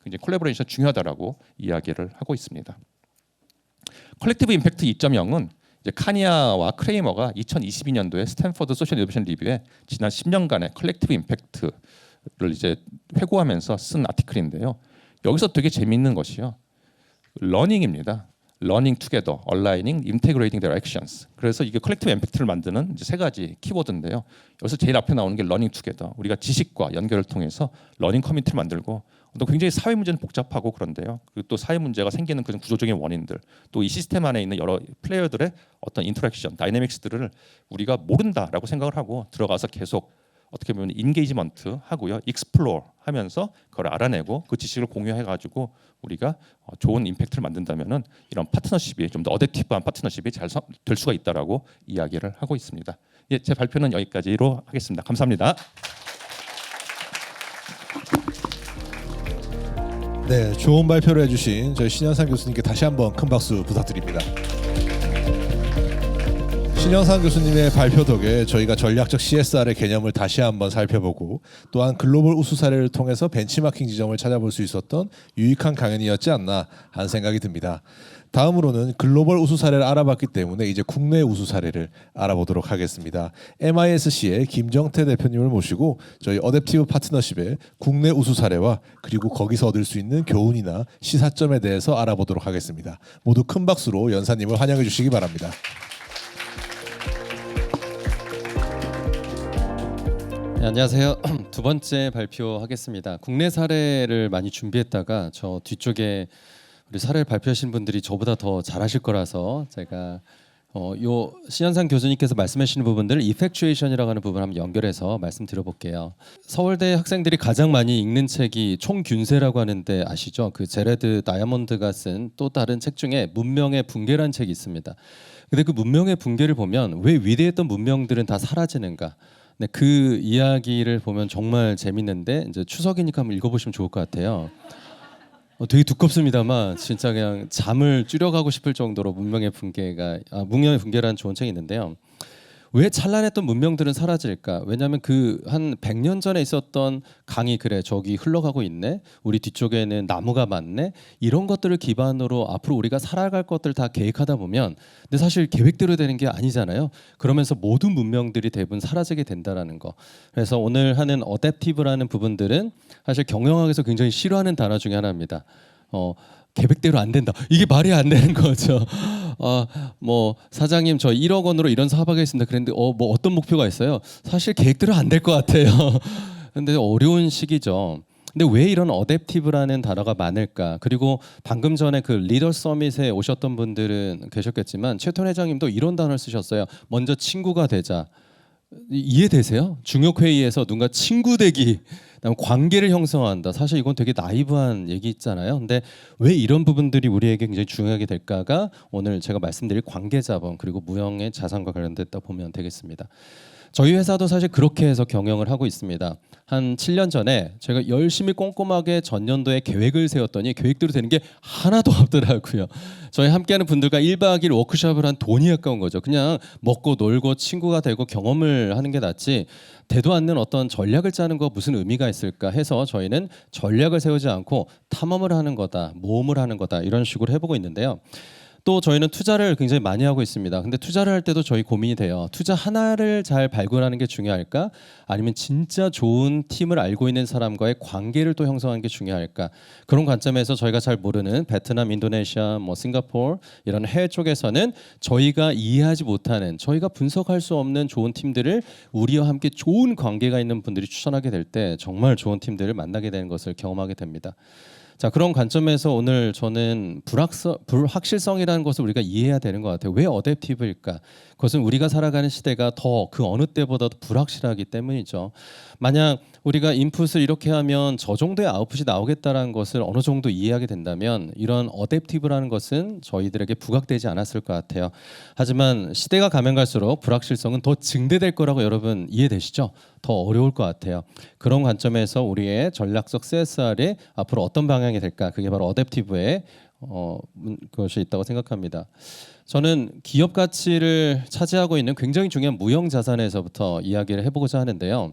굉장히 콜라보레이션 중요하다라고 이야기를 하고 있습니다. 컬렉티브 임팩트 2.0은 이제 카니아와 크레이머가 2022년도에 스탠퍼드 소셜 이노베이션 리뷰에 지난 10년간의 컬렉티브 임팩트를 이제 회고하면서 쓴 아티클인데요. 여기서 되게 재미있는 것이요. 러닝입니다. Learning together, aligning, integrating their actions. 그래서 이게 컬렉티브 임팩트를 만드는 이제 세 가지 키워드인데요. 여기서 제일 앞에 나오는 게 learning together. 우리가 지식과 연결을 통해서 러닝 커뮤니티를 만들고 또 굉장히 사회 문제는 복잡하고 그런데요. 그리고 또 사회 문제가 생기는 그런 구조적인 원인들, 또 이 시스템 안에 있는 여러 플레이어들의 어떤 인터랙션, 다이내믹스들을 우리가 모른다라고 생각을 하고 들어가서 계속 어떻게 보면 인게이지먼트 하고요, 익스플로어 하면서 그걸 알아내고 그 지식을 공유해가지고 우리가 좋은 임팩트를 만든다면은 이런 파트너십이 좀 더 어댑티브한 파트너십이 잘 될 수가 있다라고 이야기를 하고 있습니다. 예, 제 발표는 여기까지로 하겠습니다. 감사합니다. 네, 좋은 발표를 해주신 저희 신현상 교수님께 다시 한번 큰 박수 부탁드립니다. 신현상 교수님의 발표 덕에 저희가 전략적 CSR의 개념을 다시 한번 살펴보고 또한 글로벌 우수 사례를 통해서 벤치마킹 지점을 찾아볼 수 있었던 유익한 강연이었지 않나 하는 생각이 듭니다. 다음으로는 글로벌 우수 사례를 알아봤기 때문에 이제 국내 우수 사례를 알아보도록 하겠습니다. MISC의 김정태 대표님을 모시고 저희 어댑티브 파트너십의 국내 우수 사례와 그리고 거기서 얻을 수 있는 교훈이나 시사점에 대해서 알아보도록 하겠습니다. 모두 큰 박수로 연사님을 환영해 주시기 바랍니다. 네, 안녕하세요. 두 번째 발표하겠습니다. 국내 사례를 많이 준비했다가 저 뒤쪽에 우리 사례를 발표하신 분들이 저보다 더 잘하실 거라서 제가 요 신현상 교수님께서 말씀하시는 부분들을 이펙추에이션이라고 하는 부분 한번 연결해서 말씀드려볼게요. 서울대 학생들이 가장 많이 읽는 책이 총균세라고 하는데 아시죠? 그 제레드 다이아몬드가 쓴 또 다른 책 중에 문명의 붕괴라는 책이 있습니다. 근데 그 문명의 붕괴를 보면 왜 위대했던 문명들은 다 사라지는가? 네, 그 이야기를 보면 정말 재밌는데 이제 추석이니까 한번 읽어보시면 좋을 것 같아요. 되게 두껍습니다만 진짜 그냥 잠을 줄여가고 싶을 정도로 문명의 붕괴라는 좋은 책이 있는데요. 왜 찬란했던 문명들은 사라질까? 왜냐하면 그 한 100년 전에 있었던 강이 그래 저기 흘러가고 있네. 우리 뒤쪽에는 나무가 많네. 이런 것들을 기반으로 앞으로 우리가 살아갈 것들 다 계획하다 보면 근데 사실 계획대로 되는 게 아니잖아요. 그러면서 모든 문명들이 대부분 사라지게 된다라는 거. 그래서 오늘 하는 어댑티브라는 부분들은 사실 경영학에서 굉장히 싫어하는 단어 중에 하나입니다. 계획대로 안 된다. 이게 말이 안 되는 거죠. 뭐 사장님 저 1억 원으로 이런 사업하겠습니다. 그랬는데 뭐 어떤 목표가 있어요? 사실 계획대로 안 될 것 같아요. 근데 어려운 시기죠. 근데 왜 이런 어댑티브라는 단어가 많을까? 그리고 방금 전에 그 리더 서밋에 오셨던 분들은 계셨겠지만 최태원 회장님도 이런 단어를 쓰셨어요. 먼저 친구가 되자. 이해되세요? 중요회의에서 누군가 친구 되기, 그다음에 관계를 형성한다. 사실 이건 되게 나이브한 얘기 있잖아요. 근데 왜 이런 부분들이 우리에게 굉장히 중요하게 될까가 오늘 제가 말씀드릴 관계자본 그리고 무형의 자산과 관련됐다 보면 되겠습니다. 저희 회사도 사실 그렇게 해서 경영을 하고 있습니다. 한 7년 전에 제가 열심히 꼼꼼하게 전년도에 계획을 세웠더니 계획대로 되는 게 하나도 없더라고요. 저희 함께하는 분들과 1박 2일 워크숍을 한 돈이 아까운 거죠. 그냥 먹고 놀고 친구가 되고 경험을 하는 게 낫지 되도 않는 어떤 전략을 짜는 거 무슨 의미가 있을까 해서 저희는 전략을 세우지 않고 탐험을 하는 거다, 모험을 하는 거다 이런 식으로 해보고 있는데요. 또 저희는 투자를 굉장히 많이 하고 있습니다. 근데 투자를 할 때도 저희 고민이 돼요. 투자 하나를 잘 발굴하는 게 중요할까? 아니면 진짜 좋은 팀을 알고 있는 사람과의 관계를 또 형성하는 게 중요할까? 그런 관점에서 저희가 잘 모르는 베트남, 인도네시아, 뭐 싱가포르 이런 해외 쪽에서는 저희가 이해하지 못하는, 저희가 분석할 수 없는 좋은 팀들을 우리와 함께 좋은 관계가 있는 분들이 추천하게 될 때 정말 좋은 팀들을 만나게 되는 것을 경험하게 됩니다. 자, 그런 관점에서 오늘 저는 불확실성이라는 것을 우리가 이해해야 되는 것 같아요. 왜 어댑티브일까? 그것은 우리가 살아가는 시대가 더 그 어느 때보다도 불확실하기 때문이죠. 만약 우리가 인풋을 이렇게 하면 저 정도의 아웃풋이 나오겠다는 것을 어느 정도 이해하게 된다면 이런 어댑티브라는 것은 저희들에게 부각되지 않았을 것 같아요. 하지만 시대가 가면 갈수록 불확실성은 더 증대될 거라고 여러분 이해되시죠? 더 어려울 것 같아요. 그런 관점에서 우리의 전략적 CSR이 앞으로 어떤 방향이 될까? 그게 바로 어댑티브의 것이 있다고 생각합니다. 저는 기업 가치를 차지하고 있는 굉장히 중요한 무형 자산에서부터 이야기를 해보고자 하는데요.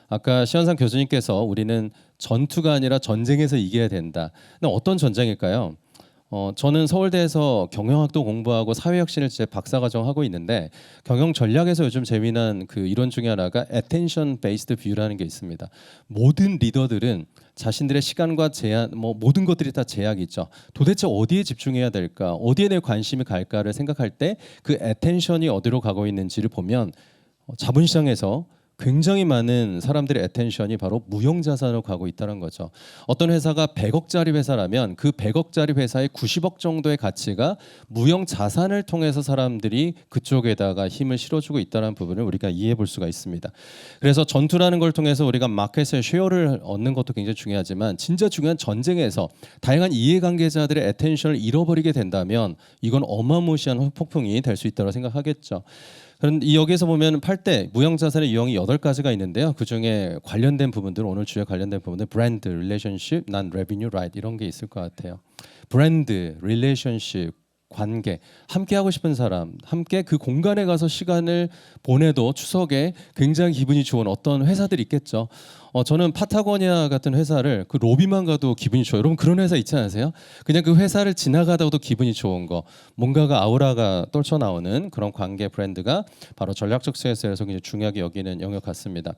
아까 시현상 교수님께서 우리는 전투가 아니라 전쟁에서 이겨야 된다. 근데 어떤 전쟁일까요? 저는 서울대에서 경영학도 공부하고 사회혁신을 제 박사과정 하고 있는데 경영 전략에서 요즘 재미난 그 이론 중에 하나가 attention based view라는 게 있습니다. 모든 리더들은 자신들의 시간과 제한, 모든 것들이 다 제약이 있죠. 도대체 어디에 집중해야 될까, 어디에 내 관심이 갈까를 생각할 때 그 attention이 어디로 가고 있는지를 보면 자본시장에서 굉장히 많은 사람들의 애텐션이 바로 무형자산으로 가고 있다는 거죠. 어떤 회사가 100억짜리 회사라면 그 100억짜리 회사의 90억 정도의 가치가 무형자산을 통해서 사람들이 그쪽에다가 힘을 실어주고 있다는 부분을 우리가 이해해 볼 수가 있습니다. 그래서 전투라는 걸 통해서 우리가 마켓의 쉐어를 얻는 것도 굉장히 중요하지만 진짜 중요한 전쟁에서 다양한 이해관계자들의 애텐션을 잃어버리게 된다면 이건 어마무시한 폭풍이 될 수 있다고 생각하겠죠. 그런데 여기에서 보면 8대 무형자산의 유형이 8가지가 있는데요. 그중에 관련된 부분들, 오늘 주에 관련된 부분들 브랜드, 릴레이션십, 난 레비뉴, 라이트 이런 게 있을 것 같아요. 브랜드, 릴레이션십, 관계, 함께 하고 싶은 사람, 함께 그 공간에 가서 시간을 보내도 추석에 굉장히 기분이 좋은 어떤 회사들이 있겠죠. 저는 파타고니아 같은 회사를 그 로비만 가도 기분이 좋아요. 여러분 그런 회사 있지 않으세요? 그냥 그 회사를 지나가다가도 기분이 좋은 거, 뭔가가 아우라가 떨쳐 나오는 그런 관계 브랜드가 바로 전략적 CSR에서 굉장히 중요하게 여기는 영역 같습니다.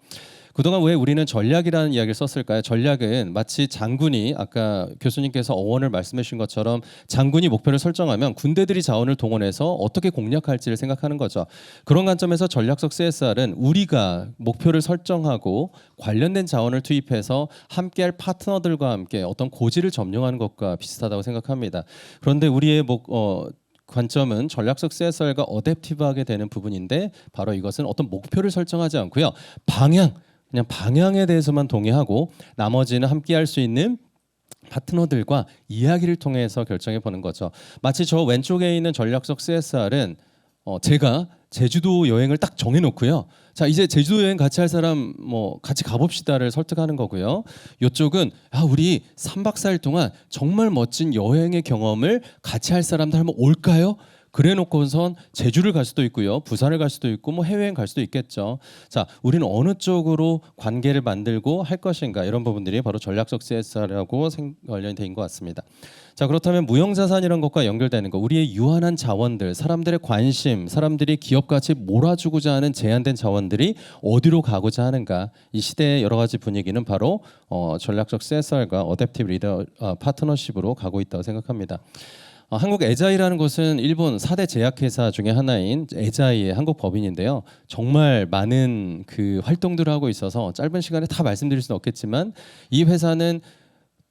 그동안 왜 우리는 전략이라는 이야기를 썼을까요? 전략은 마치 장군이 아까 교수님께서 어원을 말씀해 주신 것처럼 장군이 목표를 설정하면 군대들이 자원을 동원해서 어떻게 공략할지를 생각하는 거죠. 그런 관점에서 전략적 CSR은 우리가 목표를 설정하고 관련된 자원을 투입해서 함께할 파트너들과 함께 어떤 고지를 점령하는 것과 비슷하다고 생각합니다. 그런데 우리의 관점은 전략적 CSR과 어댑티브하게 되는 부분인데 바로 이것은 어떤 목표를 설정하지 않고요. 그냥 방향에 대해서만 동의하고 나머지는 함께할 수 있는 파트너들과 이야기를 통해서 결정해 보는 거죠. 마치 저 왼쪽에 있는 전략적 CSR은 제가 제주도 여행을 딱 정해놓고요. 자 이제 제주도 여행 같이 할 사람 같이 가봅시다를 설득하는 거고요. 이쪽은 우리 3박 4일 동안 정말 멋진 여행의 경험을 같이 할 사람들 한번 올까요? 그래 놓고선 제주를 갈 수도 있고요. 부산을 갈 수도 있고 해외여행 갈 수도 있겠죠. 자, 우리는 어느 쪽으로 관계를 만들고 할 것인가 이런 부분들이 바로 전략적 CSR하고 관련이 된 것 같습니다. 자, 그렇다면 무형자산이란 것과 연결되는 거 우리의 유한한 자원들, 사람들의 관심, 사람들이 기업같이 몰아주고자 하는 제한된 자원들이 어디로 가고자 하는가 이 시대의 여러 가지 분위기는 바로 전략적 CSR과 어댑티브 리더 파트너십으로 가고 있다고 생각합니다. 한국 에자이라는 곳은 일본 4대 제약회사 중에 하나인 에자이의 한국 법인인데요. 정말 많은 그 활동들을 하고 있어서 짧은 시간에 다 말씀드릴 수는 없겠지만 이 회사는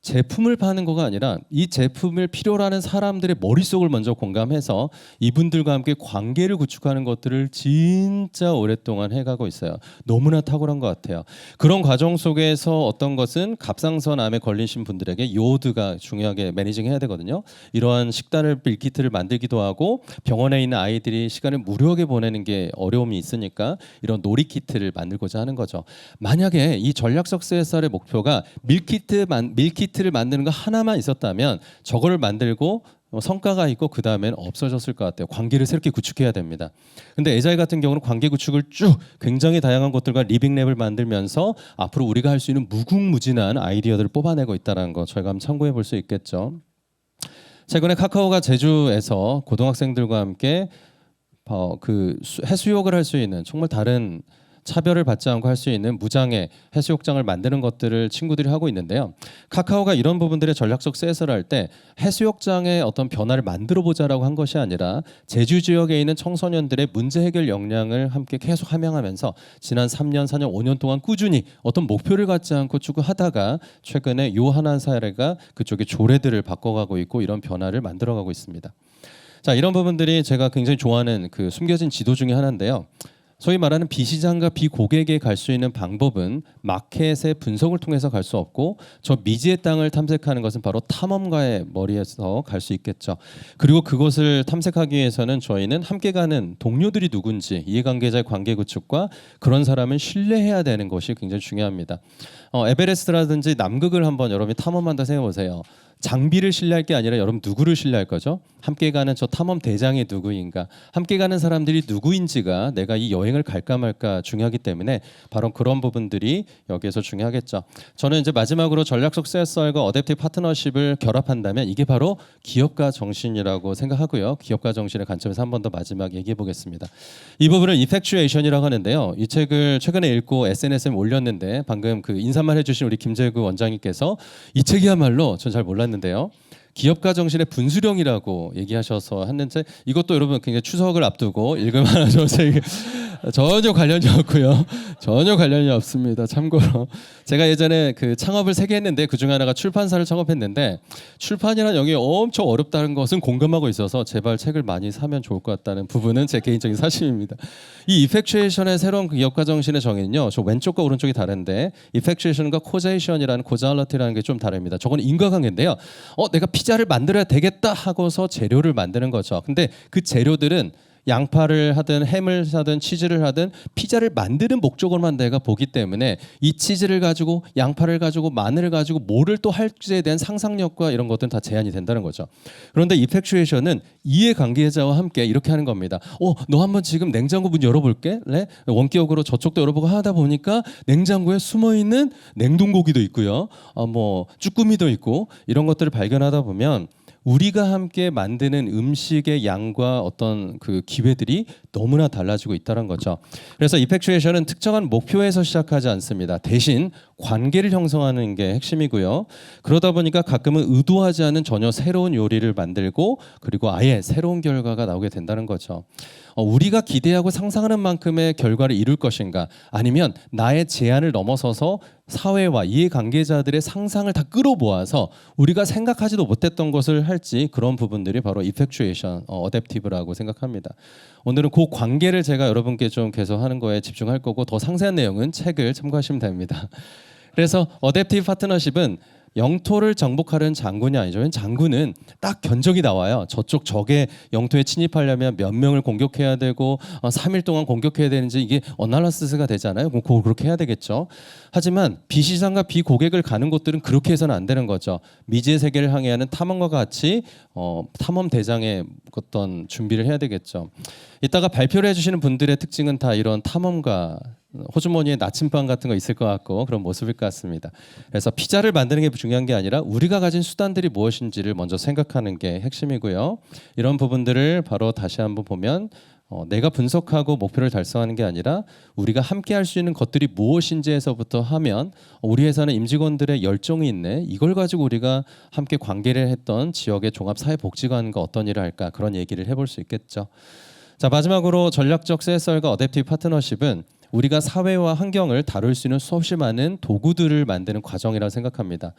제품을 파는 거가 아니라 이 제품을 필요로 하는 사람들의 머릿속을 먼저 공감해서 이분들과 함께 관계를 구축하는 것들을 진짜 오랫동안 해가고 있어요. 너무나 탁월한 것 같아요. 그런 과정 속에서 어떤 것은 갑상선암에 걸리신 분들에게 요오드가 중요하게 매니징해야 되거든요. 이러한 식단을 밀키트를 만들기도 하고 병원에 있는 아이들이 시간을 무료하게 보내는 게 어려움이 있으니까 이런 놀이키트를 만들고자 하는 거죠. 만약에 이 전략적 CSR의 목표가 밀키트를 만드는 거 하나만 있었다면 저거를 만들고 성과가 있고 그 다음엔 없어졌을 것 같아요. 관계를 새롭게 구축해야 됩니다. 근데 에자일 같은 경우는 관계 구축을 쭉 굉장히 다양한 것들과 리빙랩을 만들면서 앞으로 우리가 할 수 있는 무궁무진한 아이디어들을 뽑아내고 있다는 거 저희가 한번 참고해 볼 수 있겠죠. 최근에 카카오가 제주에서 고등학생들과 함께 그 해수욕을 할 수 있는 정말 다른 차별을 받지 않고 할 수 있는 무장의 해수욕장을 만드는 것들을 친구들이 하고 있는데요. 카카오가 이런 부분들의 전략적 CSR을 할 때 해수욕장의 어떤 변화를 만들어 보자라고 한 것이 아니라 제주 지역에 있는 청소년들의 문제 해결 역량을 함께 계속 함양하면서 지난 3년, 4년, 5년 동안 꾸준히 어떤 목표를 갖지 않고 추구하다가 최근에 요 하나 사례가 그쪽의 조례들을 바꿔가고 있고 이런 변화를 만들어가고 있습니다. 자, 이런 부분들이 제가 굉장히 좋아하는 그 숨겨진 지도 중에 하나인데요. 소위 말하는 비시장과 비고객에 갈 수 있는 방법은 마켓의 분석을 통해서 갈 수 없고 저 미지의 땅을 탐색하는 것은 바로 탐험가의 머리에서 갈 수 있겠죠. 그리고 그것을 탐색하기 위해서는 저희는 함께 가는 동료들이 누군지 이해관계자의 관계 구축과 그런 사람을 신뢰해야 되는 것이 굉장히 중요합니다. 에베레스트라든지 남극을 한번 여러분이 탐험한다 생각해 보세요. 장비를 신뢰할 게 아니라 여러분 누구를 신뢰할 거죠? 함께 가는 저 탐험 대장이 누구인가? 함께 가는 사람들이 누구인지가 내가 이 여행을 갈까 말까 중요하기 때문에 바로 그런 부분들이 여기에서 중요하겠죠. 저는 이제 마지막으로 전략적 CSR과 어댑티브 파트너십을 결합한다면 이게 바로 기업가 정신이라고 생각하고요. 기업가 정신의 관점에서 한 번 더 마지막 얘기해 보겠습니다. 이 부분을 이펙츄에이션이라고 하는데요. 이 책을 최근에 읽고 SNS에 올렸는데 방금 그 인사말 해주신 우리 김재구 원장님께서 이 책이야말로 전 잘 몰랐는데요. 기업가 정신의 분수령이라고 얘기하셔서 했는데 이것도 여러분 굉장히 추석을 앞두고 읽을 만하죠. 전혀 관련이 없고요. 전혀 관련이 없습니다. 참고로 제가 예전에 그 창업을 3개 했는데 그 중에 하나가 출판사를 창업했는데 출판이란 영역이 엄청 어렵다는 것은 공감하고 있어서 제발 책을 많이 사면 좋을 것 같다는 부분은 제 개인적인 사심입니다. 이 이펙츄에이션의 새로운 기업가 정신의 정의는요. 저 왼쪽과 오른쪽이 다른데 이펙츄에이션과 코제이션이라는 코자얼러티라는 게 좀 다릅니다. 저건 인과관계인데요. 내가 피자를 만들어야 되겠다 하고서 재료를 만드는 거죠. 근데 그 재료들은 양파를 하든 햄을 사든 치즈를 하든 피자를 만드는 목적으로만 내가 보기 때문에 이 치즈를 가지고 양파를 가지고 마늘을 가지고 뭐를 또 할지에 대한 상상력과 이런 것들은 다 제한이 된다는 거죠. 그런데 이펙츄에이션은 이해관계자와 함께 이렇게 하는 겁니다. 너 한번 지금 냉장고 문 열어볼게. 네? 원격으로 저쪽도 열어보고 하다 보니까 냉장고에 숨어있는 냉동고기도 있고요. 뭐 쭈꾸미도 있고 이런 것들을 발견하다 보면 우리가 함께 만드는 음식의 양과 어떤 그 기회들이 너무나 달라지고 있다는 거죠. 그래서 이펙츄에이션은 특정한 목표에서 시작하지 않습니다. 대신 관계를 형성하는 게 핵심이고요. 그러다 보니까 가끔은 의도하지 않은 전혀 새로운 요리를 만들고 그리고 아예 새로운 결과가 나오게 된다는 거죠. 우리가 기대하고 상상하는 만큼의 결과를 이룰 것인가 아니면 나의 제한을 넘어서서 사회와 이해관계자들의 상상을 다 끌어모아서 우리가 생각하지도 못했던 것을 할지 그런 부분들이 바로 이펙츄에이션, 어댑티브라고 생각합니다. 오늘은 그 관계를 제가 여러분께 좀 개선하는 거에 집중할 거고 더 상세한 내용은 책을 참고하시면 됩니다. 그래서 어댑티브 파트너십은 영토를 정복하려는 장군이 아니죠. 장군은 딱 견적이 나와요. 저쪽 적의 영토에 침입하려면 몇 명을 공격해야 되고 3일 동안 공격해야 되는지 이게 어날라시스가 되잖아요. 그럼 그렇게 해야 되겠죠. 하지만 비시장과 비고객을 가는 곳들은 그렇게 해서는 안 되는 거죠. 미지의 세계를 항해하는 탐험과 같이 탐험 대장의 어떤 준비를 해야 되겠죠. 이따가 발표를 해주시는 분들의 특징은 다 이런 탐험가 호주머니에 나침반 같은 거 있을 것 같고 그런 모습일 것 같습니다. 그래서 피자를 만드는 게 중요한 게 아니라 우리가 가진 수단들이 무엇인지를 먼저 생각하는 게 핵심이고요. 이런 부분들을 바로 다시 한번 보면 내가 분석하고 목표를 달성하는 게 아니라 우리가 함께 할 수 있는 것들이 무엇인지에서부터 하면 우리 회사는 임직원들의 열정이 있네. 이걸 가지고 우리가 함께 관계를 했던 지역의 종합사회복지관과 어떤 일을 할까 그런 얘기를 해볼 수 있겠죠. 자, 마지막으로 전략적 CSR과 어댑티브 파트너십은 우리가 사회와 환경을 다룰 수 있는 수없이 많은 도구들을 만드는 과정이라고 생각합니다.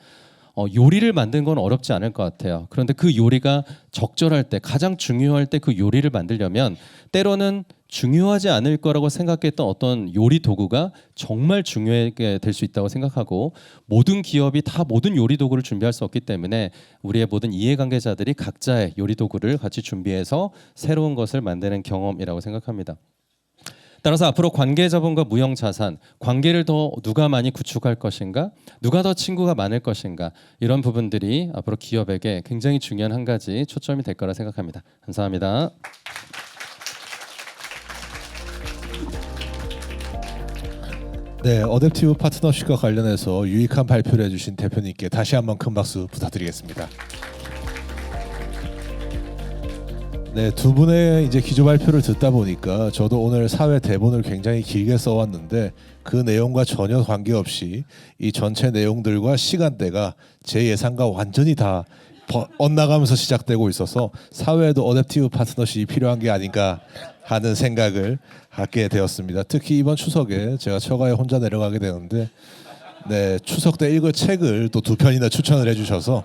요리를 만드는 건 어렵지 않을 것 같아요. 그런데 그 요리가 적절할 때, 가장 중요할 때 그 요리를 만들려면 때로는 중요하지 않을 거라고 생각했던 어떤 요리 도구가 정말 중요하게 될 수 있다고 생각하고 모든 기업이 다 모든 요리 도구를 준비할 수 없기 때문에 우리의 모든 이해관계자들이 각자의 요리 도구를 같이 준비해서 새로운 것을 만드는 경험이라고 생각합니다. 따라서 앞으로 관계 자본과 무형 자산, 관계를 더 누가 많이 구축할 것인가, 누가 더 친구가 많을 것인가 이런 부분들이 앞으로 기업에게 굉장히 중요한 한 가지 초점이 될 거라 생각합니다. 감사합니다. 네, 어댑티브 파트너십과 관련해서 유익한 발표를 해주신 대표님께 다시 한번 큰 박수 부탁드리겠습니다. 네, 두 분의 이제 기조 발표를 듣다 보니까 저도 오늘 사회 대본을 굉장히 길게 써왔는데 그 내용과 전혀 관계없이 이 전체 내용들과 시간대가 제 예상과 완전히 다 엇나가면서 시작되고 있어서 사회에도 어댑티브 파트너십이 필요한 게 아닌가 하는 생각을 갖게 되었습니다. 특히 이번 추석에 제가 처가에 혼자 내려가게 되는데 네, 추석 때 읽을 책을 또 2편이나 추천을 해주셔서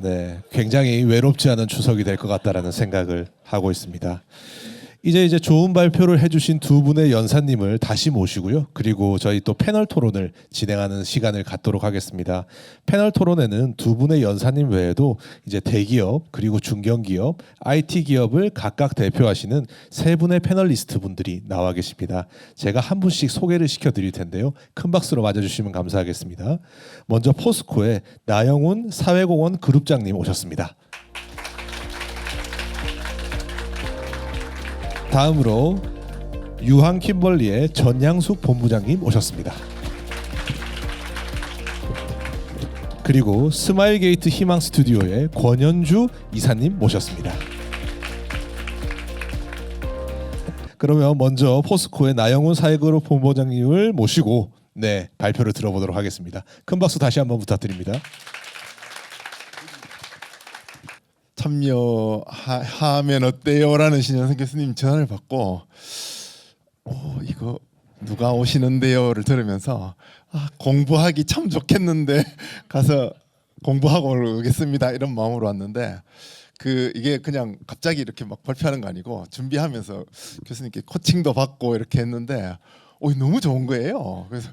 네, 굉장히 외롭지 않은 추석이 될 것 같다라는 생각을 하고 있습니다. 이제 좋은 발표를 해주신 두 분의 연사님을 다시 모시고요. 그리고 저희 또 패널 토론을 진행하는 시간을 갖도록 하겠습니다. 패널 토론에는 두 분의 연사님 외에도 이제 대기업 그리고 중견기업, IT 기업을 각각 대표하시는 세 분의 패널리스트 분들이 나와 계십니다. 제가 한 분씩 소개를 시켜드릴 텐데요. 큰 박수로 맞아주시면 감사하겠습니다. 먼저 포스코의 나영훈 사회공헌 그룹장님 오셨습니다. 다음으로 유한 킴벌리의 전양숙 본부장님 오셨습니다. 그리고 스마일게이트 희망 스튜디오의 권현주 이사님 모셨습니다. 그러면 먼저 포스코의 나영훈 사회그룹 본부장님을 모시고 발표를 들어보도록 하겠습니다. 큰 박수 다시 한번 부탁드립니다. 참여하면 어때요?라는 신현석 교수님 전화를 받고 이거 누가 오시는데요를 들으면서 공부하기 참 좋겠는데 가서 공부하고 오겠습니다 이런 마음으로 왔는데 이게 그냥 갑자기 이렇게 막 발표하는 거 아니고 준비하면서 교수님께 코칭도 받고 이렇게 했는데 너무 좋은 거예요. 그래서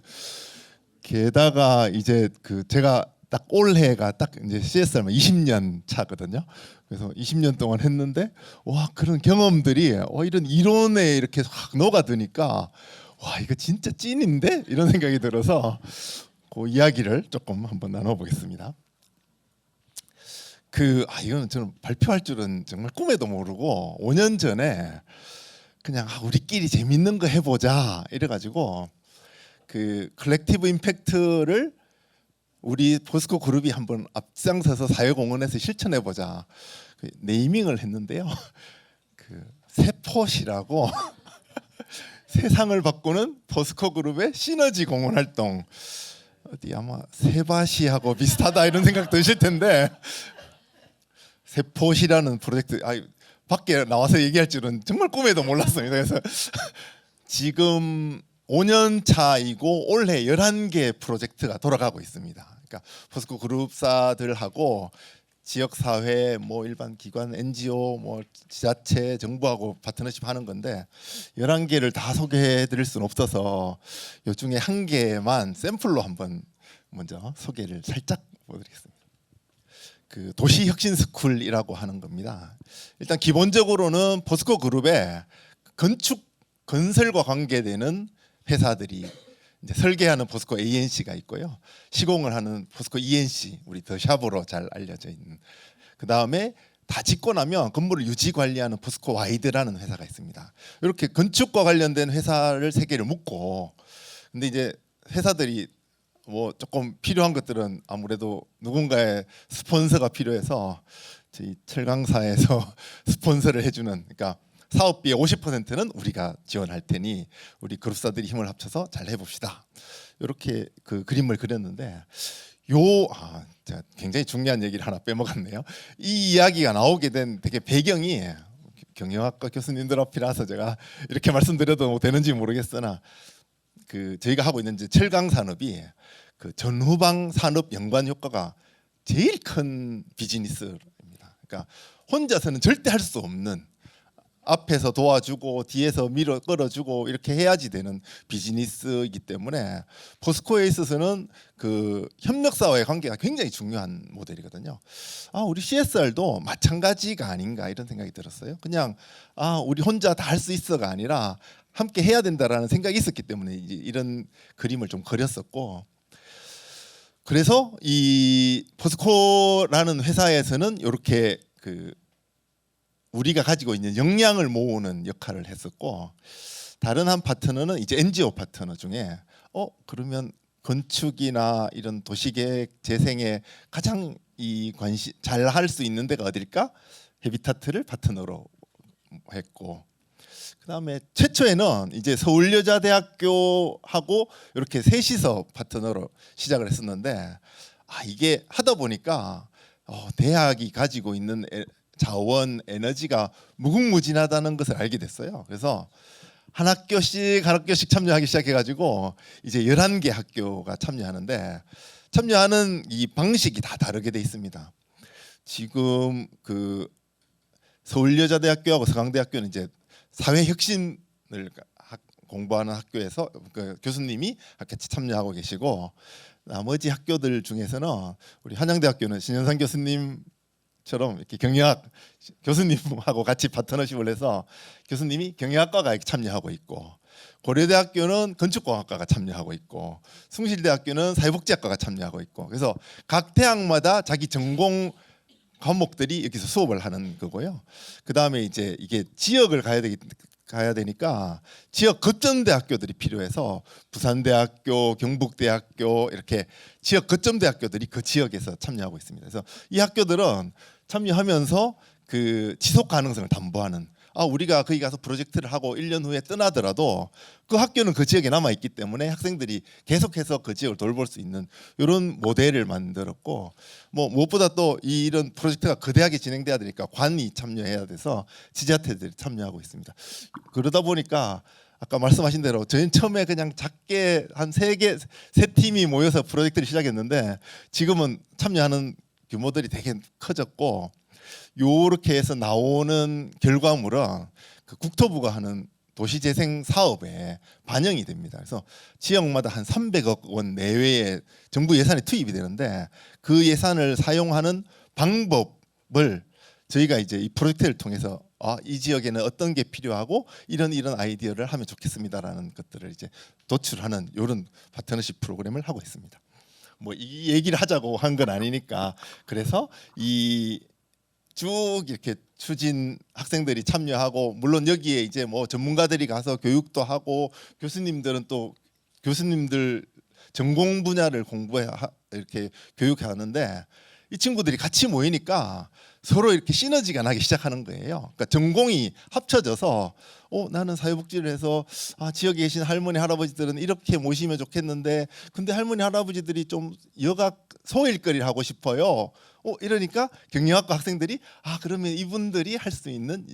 게다가 이제 제가 딱 올해가 딱 이제 CSR만 20년 차거든요. 그래서 20년 동안 했는데 그런 경험들이 이런 이론에 이렇게 확 녹아드니까 이거 진짜 찐인데 이런 생각이 들어서 그 이야기를 조금 한번 나눠보겠습니다. 이거는 저는 발표할 줄은 정말 꿈에도 모르고 5년 전에 그냥 우리끼리 재밌는 거 해보자 이래가지고 컬렉티브 임팩트를 우리 포스코 그룹이 한번 앞장서서 사회공헌에서 실천해보자 네이밍을 했는데요. 세포시라고 세상을 바꾸는 포스코 그룹의 시너지 공헌 활동 어디 아마 세바시하고 비슷하다 이런 생각 드실 텐데 세포시라는 프로젝트 밖에 나와서 얘기할 줄은 정말 꿈에도 몰랐습니다. 그래서 지금 5년 차이고 올해 11개 프로젝트가 돌아가고 있습니다. 그러니까 포스코 그룹사들하고 지역사회, 일반 기관, NGO, 지자체, 정부하고 파트너십 하는 건데 11개를 다 소개해드릴 수는 없어서 이 중에 한 개만 샘플로 한번 먼저 소개를 살짝 보여드리겠습니다. 도시혁신스쿨이라고 하는 겁니다. 일단 기본적으로는 포스코 그룹에 건설과 관계되는 회사들이 이제 설계하는 포스코 ANC가 있고요. 시공을 하는 포스코 ENC, 우리 더샵으로 잘 알려져 있는. 그 다음에 다 짓고 나면 건물을 유지 관리하는 포스코 와이드라는 회사가 있습니다. 이렇게 건축과 관련된 회사를 세 개를 묶고, 근데 이제 회사들이 조금 필요한 것들은 아무래도 누군가의 스폰서가 필요해서 저희 철강사에서 스폰서를 해주는, 그러니까 사업비의 50%는 우리가 지원할 테니 우리 그룹사들이 힘을 합쳐서 잘 해봅시다. 이렇게 그림을 그렸는데 제가 굉장히 중요한 얘기를 하나 빼먹었네요. 이 이야기가 나오게 된 되게 배경이 경영학과 교수님들 앞이라서 제가 이렇게 말씀드려도 되는지 모르겠으나 저희가 하고 있는 철강 산업이 전후방 산업 연관 효과가 제일 큰 비즈니스입니다. 그러니까 혼자서는 절대 할 수 없는, 앞에서 도와주고 뒤에서 밀어 끌어주고 이렇게 해야지 되는 비즈니스이기 때문에 포스코에 있어서는 협력사와의 관계가 굉장히 중요한 모델이거든요. 우리 CSR도 마찬가지가 아닌가 이런 생각이 들었어요. 그냥 우리 혼자 다 할 수 있어가 아니라 함께 해야 된다라는 생각이 있었기 때문에 이제 이런 그림을 좀 그렸었고, 그래서 이 포스코라는 회사에서는 이렇게 우리가 가지고 있는 역량을 모으는 역할을 했었고, 다른 한 파트너는 이제 NGO 파트너 중에 그러면 건축이나 이런 도시계획 재생에 가장 잘 할 수 있는 데가 어딜까? 헤비타트를 파트너로 했고, 그다음에 최초에는 이제 서울여자대학교하고 이렇게 셋이서 파트너로 시작을 했었는데 이게 하다 보니까 대학이 가지고 있는 자원, 에너지가 무궁무진하다는 것을 알게 됐어요. 그래서 한 학교씩 참여하기 시작해가지고 이제 11개 학교가 참여하는데, 참여하는 이 방식이 다 다르게 돼 있습니다. 지금 서울여자대학교하고 서강대학교는 이제 사회 혁신을 공부하는 학교에서 그 교수님이 같이 참여하고 계시고, 나머지 학교들 중에서는 우리 한양대학교는 신현상 교수님처럼 이렇게 경영학 교수님하고 같이 파트너십을 해서 교수님이 경영학과가 참여하고 있고, 고려대학교는 건축공학과가 참여하고 있고, 숭실대학교는 사회복지학과가 참여하고 있고, 그래서 각 대학마다 자기 전공 과목들이 여기서 수업을 하는 거고요. 그 다음에 이제 이게 지역을 가야 되니까 지역 거점 대학교들이 필요해서 부산대학교, 경북대학교 이렇게 지역 거점 대학교들이 그 지역에서 참여하고 있습니다. 그래서 이 학교들은 참여하면서 그 지속 가능성을 담보하는, 우리가 거기 가서 프로젝트를 하고 1년 후에 떠나더라도 그 학교는 그 지역에 남아 있기 때문에 학생들이 계속해서 그 지역을 돌볼 수 있는 이런 모델을 만들었고, 뭐 무엇보다 또 이런 프로젝트가 그 대학에 진행돼야 되니까 관이 참여해야 돼서 지자체들이 참여하고 있습니다. 그러다 보니까 아까 말씀하신 대로 저희는 처음에 그냥 작게 한 세 팀이 모여서 프로젝트를 시작했는데 지금은 참여하는 규모들이 되게 커졌고, 요렇게 해서 나오는 결과물은 그 국토부가 하는 도시재생 사업에 반영이 됩니다. 그래서 지역마다 한 300억 원 내외의 정부 예산이 투입이 되는데 그 예산을 사용하는 방법을 저희가 이제 이 프로젝트를 통해서 이 지역에는 어떤 게 필요하고 이런 아이디어를 하면 좋겠습니다라는 것들을 이제 도출하는 이런 파트너십 프로그램을 하고 있습니다. 뭐 이 얘기를 하자고 한 건 아니니까, 그래서 이 쭉 이렇게 추진 학생들이 참여하고, 물론 여기에 이제 뭐 전문가들이 가서 교육도 하고 교수님들은 또 교수님들 전공 분야를 공부해 이렇게 교육하는데, 이 친구들이 같이 모이니까 서로 이렇게 시너지가 나기 시작하는 거예요. 그러니까 전공이 합쳐져서 나는 사회복지를 해서 지역에 계신 할머니 할아버지들은 이렇게 모시면 좋겠는데 근데 할머니 할아버지들이 좀 여가 소일거리를 하고 싶어요. 이러니까 경영학과 학생들이 그러면 이분들이 할 수 있는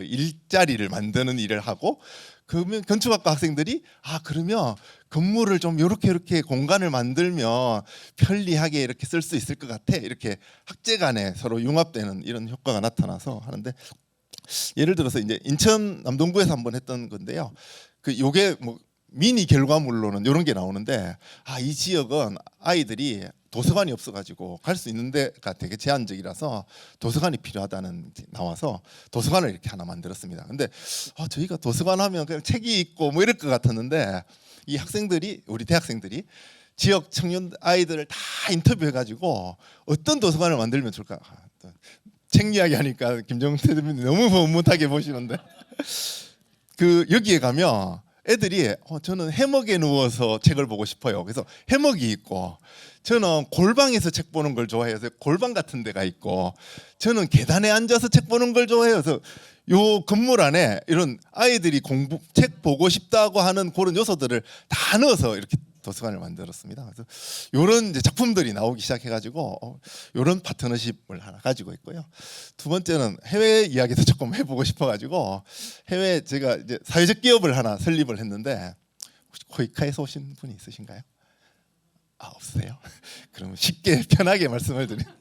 일자리를 만드는 일을 하고, 그러면 건축학과 학생들이 그러면 건물을 좀 이렇게 공간을 만들면 편리하게 이렇게 쓸 수 있을 것 같아, 이렇게 학제 간에 서로 융합되는 이런 효과가 나타나서 하는데, 예를 들어서 이제 인천 남동구에서 한번 했던 건데요. 요게 뭐 미니 결과물로는 이런 게 나오는데, 이 지역은 아이들이 도서관이 없어가지고 갈 수 있는 데가 되게 제한적이라서 도서관이 필요하다는 나와서 도서관을 이렇게 하나 만들었습니다. 근데 저희가 도서관 하면 그냥 책이 있고 뭐 이럴 것 같았는데, 이 학생들이, 우리 대학생들이 지역 청년 아이들을 다 인터뷰해가지고 어떤 도서관을 만들면 좋을까, 책 이야기 하니까 김정태 대표님 너무 못하게 보시는데 여기에 가면 애들이 저는 해먹에 누워서 책을 보고 싶어요. 그래서 해먹이 있고, 저는 골방에서 책 보는 걸 좋아해서 골방 같은 데가 있고, 저는 계단에 앉아서 책 보는 걸 좋아해서 요 건물 안에 이런 아이들이 책 보고 싶다고 하는 그런 요소들을 다 넣어서 이렇게 도서관을 만들었습니다. 그래서 이런 이제 작품들이 나오기 시작해가지고 이런 파트너십을 하나 가지고 있고요. 두 번째는 해외 이야기도 조금 해보고 싶어가지고 해외 제가 이제 사회적 기업을 하나 설립을 했는데, 혹시 코이카에서 오신 분이 있으신가요? 없으세요? 그러면 쉽게 편하게 말씀을 드리면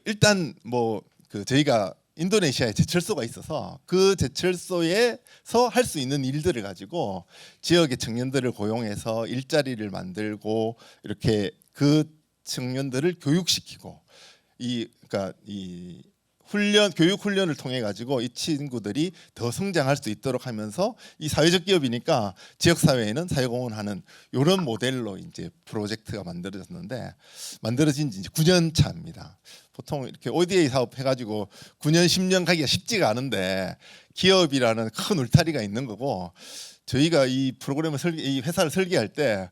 일단 저희가 인도네시아에 제철소가 있어서 그 제철소에서 할 수 있는 일들을 가지고 지역의 청년들을 고용해서 일자리를 만들고 이렇게 그 청년들을 교육시키고, 그러니까 이 교육 훈련을 통해 가지고 이 친구들이 더 성장할 수 있도록 하면서, 이 사회적 기업이니까 지역 사회에는 사회공헌하는 이런 모델로 이제 프로젝트가 만들어진 지 이제 9년 차입니다. 보통 이렇게 ODA 사업 해가지고 9년 10년 가기가 쉽지가 않은데 기업이라는 큰 울타리가 있는 거고, 저희가 이 프로그램을 이 회사를 설계할 때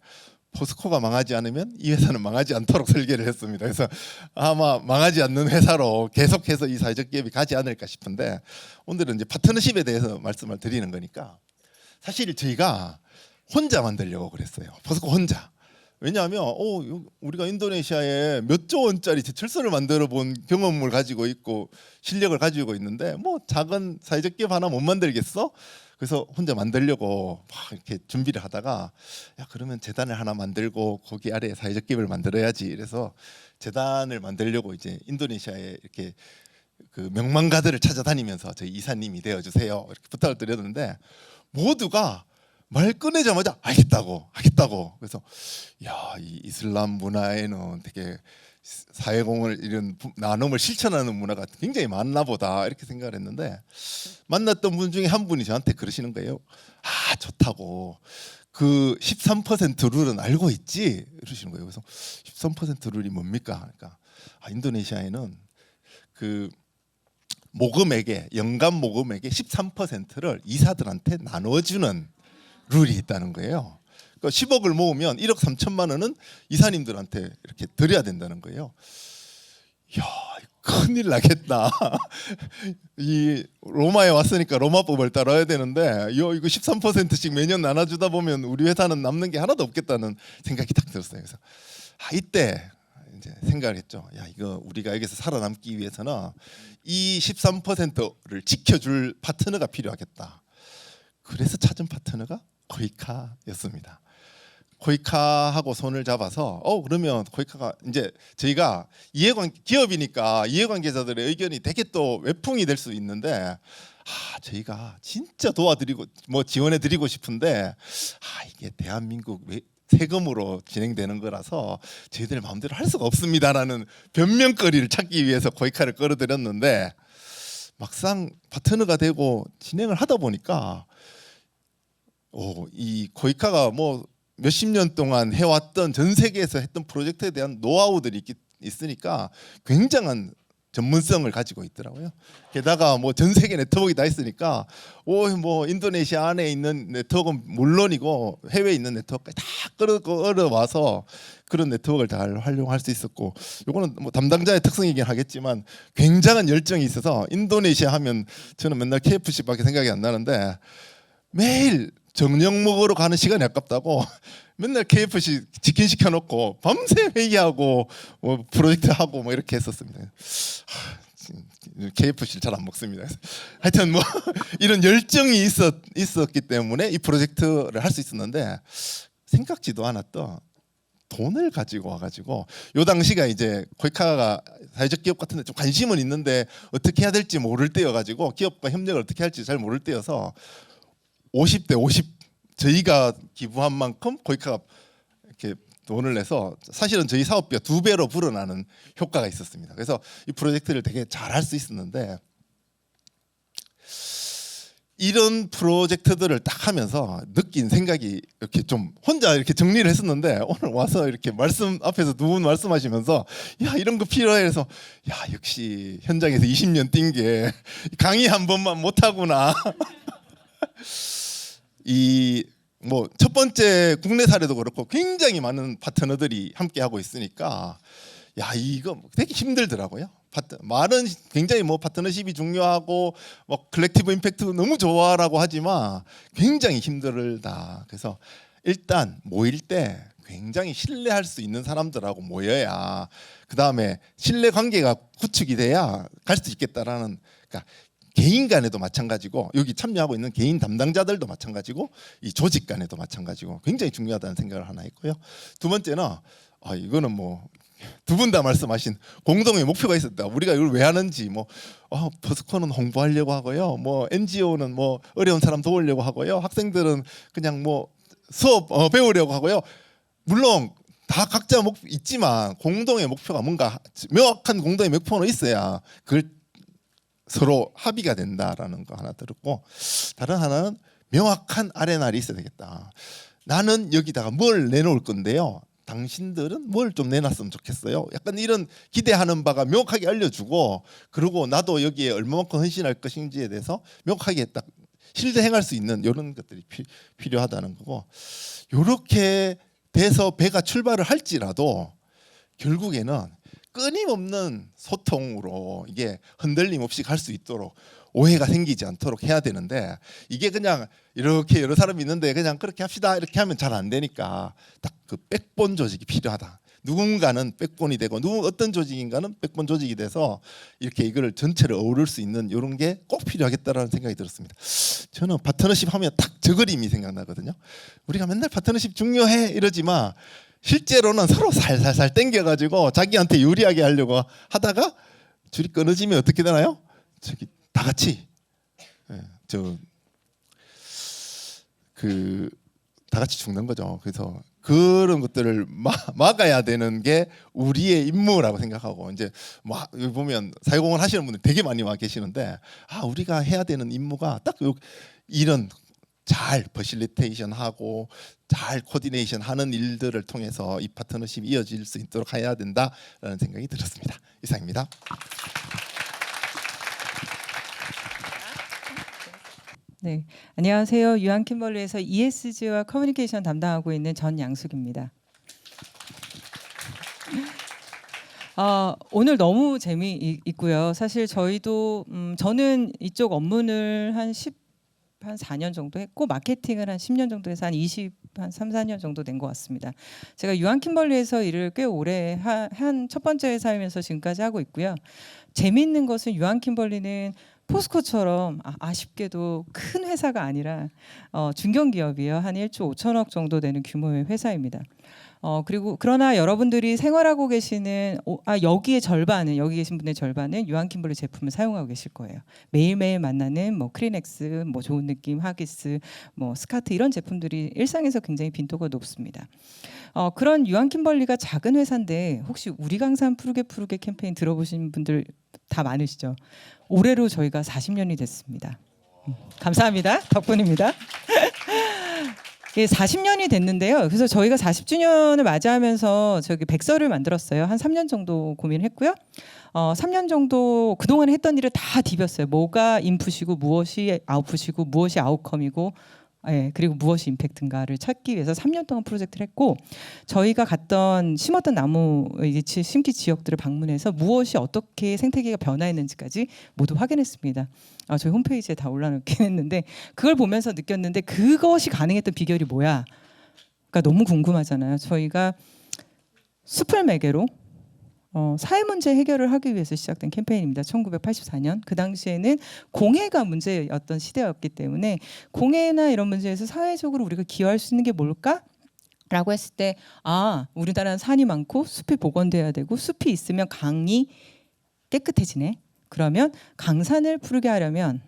포스코가 망하지 않으면 이 회사는 망하지 않도록 설계를 했습니다. 그래서 아마 망하지 않는 회사로 계속해서 이 사회적 기업이 가지 않을까 싶은데, 오늘은 이제 파트너십에 대해서 말씀을 드리는 거니까, 사실 저희가 혼자 만들려고 그랬어요. 포스코 혼자. 왜냐하면 우리가 인도네시아에 몇 조 원짜리 제철소를 만들어 본 경험을 가지고 있고 실력을 가지고 있는데 뭐 작은 사회적 기업 하나 못 만들겠어? 그래서 혼자 만들려고 막 이렇게 준비를 하다가, 그러면 재단을 하나 만들고 거기 아래에 사회적 기업을 만들어야지. 그래서 재단을 만들려고 이제 인도네시아에 이렇게 그 명망가들을 찾아다니면서 저희 이사님이 되어주세요 이렇게 부탁을 드렸는데 모두가 말 꺼내자마자 하겠다고. 그래서 야, 이 이슬람 문화에는 되게 사회공을 이런 나눔을 실천하는 문화가 굉장히 많나 보다 이렇게 생각을 했는데 만났던 분 중에 한 분이 저한테 그러시는 거예요. 아, 좋다고. 그 13% 룰은 알고 있지? 이러시는 거예요. 그래서 13% 룰이 뭡니까? 그러니까 인도네시아에는 그 모금액의 연간 모금액의 13%를 이사들한테 나눠주는 룰이 있다는 거예요. 그러니까 10억을 모으면 1억 3천만 원은 이사님들한테 이렇게 드려야 된다는 거예요. 이야, 큰일 나겠다. 이 로마에 왔으니까 로마법을 따라야 되는데 이거 13%씩 매년 나눠주다 보면 우리 회사는 남는 게 하나도 없겠다는 생각이 딱 들었어요. 그래서 이때 이제 생각을 했죠. 야, 이거 우리가 여기서 살아남기 위해서는 이 13%를 지켜줄 파트너가 필요하겠다. 그래서 찾은 파트너가 코이카였습니다. 코이카하고 손을 잡아서 그러면 코이카가 이제 저희가 기업이니까 이해관계자들의 의견이 되게 또 외풍이 될 수 있는데 저희가 진짜 도와드리고 뭐 지원해드리고 싶은데 이게 대한민국 세금으로 진행되는 거라서 저희들 마음대로 할 수가 없습니다라는 변명거리를 찾기 위해서 코이카를 끌어들였는데 막상 파트너가 되고 진행을 하다 보니까 이 코이카가 뭐 몇십 년 동안 해왔던 전 세계에서 했던 프로젝트에 대한 노하우들이 있으니까 굉장한 전문성을 가지고 있더라고요. 게다가 뭐 전 세계 네트워크가 다 있으니까 뭐 인도네시아 안에 있는 네트워크는 물론이고 해외에 있는 네트워크까지 다 끌어와서 그런 네트워크를 잘 활용할 수 있었고, 요거는 뭐 담당자의 특성이긴 하겠지만 굉장한 열정이 있어서 인도네시아 하면 저는 맨날 KFC밖에 생각이 안 나는데 매일 저녁 먹으러 가는 시간이 아깝다고 맨날 KFC 치킨 시켜놓고 밤새 회의하고 뭐 프로젝트 하고 뭐 이렇게 했었습니다. KFC를 잘 안 먹습니다. 하여튼 뭐 이런 열정이 있었기 때문에 이 프로젝트를 할 수 있었는데 생각지도 않았던 돈을 가지고 와가지고 요 당시가 이제 코이카가 사회적 기업 같은데 좀 관심은 있는데 어떻게 해야 될지 모를 때여가지고 기업과 협력을 어떻게 할지 잘 모를 때여서 50대 50 저희가 기부한 만큼 코이카가 이렇게 돈을 내서 사실은 저희 사업비가 2배로 불어나는 효과가 있었습니다. 그래서 이 프로젝트를 되게 잘 할 수 있었는데 이런 프로젝트들을 딱 하면서 느낀 생각이 이렇게 좀 혼자 이렇게 정리를 했었는데 오늘 와서 이렇게 말씀 앞에서 두 분 말씀하시면서 야, 이런 거 필요해. 그래서 야, 역시 현장에서 20년 뛴 게 강의 한 번만 못 하구나. 이 뭐 첫 번째 국내 사례도 그렇고 굉장히 많은 파트너들이 함께 하고 있으니까 야, 이거 되게 힘들더라고요. 말은 굉장히 뭐 파트너십이 중요하고 뭐 컬렉티브 임팩트 너무 좋아라고 하지만 굉장히 힘들다. 그래서 일단 모일 때 굉장히 신뢰할 수 있는 사람들하고 모여야 그 다음에 신뢰 관계가 구축이 돼야 갈 수 있겠다라는, 그러니까 개인 간에도 마찬가지고 여기 참여하고 있는 개인 담당자들도 마찬가지고 이 조직 간에도 마찬가지고 굉장히 중요하다는 생각을 하나 했고요. 두 번째는 이거는 뭐 두 분 다 말씀하신 공동의 목표가 있었다. 우리가 이걸 왜 하는지 뭐 버스커는 홍보하려고 하고요. 뭐 NGO는 뭐 어려운 사람 도우려고 하고요. 학생들은 그냥 뭐 수업 배우려고 하고요. 물론 다 각자 있지만 공동의 목표가 뭔가 명확한 공동의 목표는 있어야 그걸 서로 합의가 된다라는 거 하나 들었고, 다른 하나는 명확한 아레나를 있어야 되겠다. 나는 여기다가 뭘 내놓을 건데요. 당신들은 뭘 좀 내놨으면 좋겠어요. 약간 이런 기대하는 바가 명확하게 알려주고, 그리고 나도 여기에 얼마만큼 헌신할 것인지에 대해서 명확하게 딱 실행할 수 있는 이런 것들이 필요하다는 거고, 이렇게 돼서 배가 출발을 할지라도 결국에는 끊임없는 소통으로 이게 흔들림 없이 갈 수 있도록 오해가 생기지 않도록 해야 되는데, 이게 그냥 이렇게 여러 사람이 있는데 그냥 그렇게 합시다 이렇게 하면 잘 안 되니까 딱 그 백본 조직이 필요하다. 누군가는 백본이 되고 어떤 조직인가는 백본 조직이 돼서 이렇게 이거를 전체를 어우를 수 있는 이런 게 꼭 필요하겠다라는 생각이 들었습니다. 저는 파트너십 하면 딱 저 그림이 생각나거든요. 우리가 맨날 파트너십 중요해 이러지만 실제로는 서로 살살살 땡겨가지고 자기한테 유리하게 하려고 하다가 줄이 끊어지면 어떻게 되나요? 저기 다 같이 다 같이 죽는 거죠. 그래서 그런 것들을 막아야 되는 게 우리의 임무라고 생각하고 이제 여기 보면 사회공헌 하시는 분들 되게 많이 와 계시는데 우리가 해야 되는 임무가 딱 이런 잘 퍼실리테이션하고 잘 코디네이션하는 일들을 통해서 이 파트너십이 이어질 수 있도록 해야 된다라는 생각이 들었습니다. 이상입니다. 네, 안녕하세요. 유한킴벌리에서 ESG와 커뮤니케이션 담당하고 있는 전양숙입니다. 오늘 너무 재미있고요. 사실 저희도 저는 이쪽 업무를 한 4년 정도 했고 마케팅을 한 10년 정도 해서 한 3, 4년 정도 된 것 같습니다. 제가 유한킴벌리에서 일을 꽤 오래 한 첫 번째 회사이면서 지금까지 하고 있고요. 재미있는 것은 유한킴벌리는 포스코처럼 아쉽게도 큰 회사가 아니라 중견기업이에요. 한 1조 5천억 정도 되는 규모의 회사입니다. 그리고 그러나 여러분들이 생활하고 계시는 여기 계신 분의 절반은 유한킴벌리 제품을 사용하고 계실 거예요. 매일매일 만나는 크리넥스, 좋은 느낌, 하기스, 스카트 이런 제품들이 일상에서 굉장히 빈도가 높습니다. 그런 유한킴벌리가 작은 회사인데 혹시 우리 강산 푸르게 캠페인 들어보신 분들 다 많으시죠? 올해로 저희가 40년이 됐습니다. 감사합니다. 덕분입니다. 예, 40년이 됐는데요. 그래서 저희가 40주년을 맞이하면서 백서를 만들었어요. 한 3년 정도 고민했고요. 3년 정도 그동안 했던 일을 다 디뎠어요. 뭐가 인풋이고 무엇이 아웃풋이고 무엇이 아웃컴이고 그리고 무엇이 임팩트인가를 찾기 위해서 3년 동안 프로젝트를 했고 저희가 심었던 나무 심기 지역들을 방문해서 무엇이 어떻게 생태계가 변화했는지까지 모두 확인했습니다. 저희 홈페이지에 다 올라놓긴 했는데 그걸 보면서 느꼈는데 그것이 가능했던 비결이 뭐야? 그러니까 너무 궁금하잖아요. 저희가 숲을 매개로 사회 문제 해결을 하기 위해서 시작된 캠페인입니다. 1984년. 그 당시에는 공해가 문제였던 시대였기 때문에 공해나 이런 문제에서 사회적으로 우리가 기여할 수 있는 게 뭘까? 라고 했을 때 우리나라는 산이 많고 숲이 복원돼야 되고 숲이 있으면 강이 깨끗해지네. 그러면 강산을 푸르게 하려면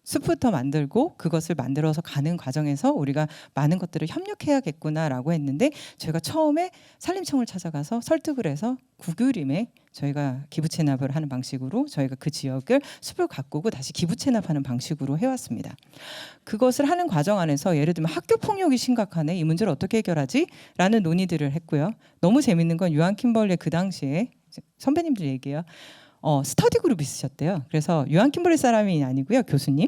숲부터 만들고 그것을 만들어서 가는 과정에서 우리가 많은 것들을 협력해야겠구나라고 했는데 저희가 처음에 산림청을 찾아가서 설득을 해서 구규림에 저희가 기부 체납을 하는 방식으로 저희가 그 지역을 숲을 가꾸고 다시 기부 체납하는 방식으로 해왔습니다. 그것을 하는 과정 안에서 예를 들면 학교 폭력이 심각하네. 이 문제를 어떻게 해결하지? 라는 논의들을 했고요. 너무 재밌는 건 유한킴벌리 그 당시에 선배님들 얘기예요. 스터디 그룹 있으셨대요. 그래서 유한킴벌리 사람이 아니고요. 교수님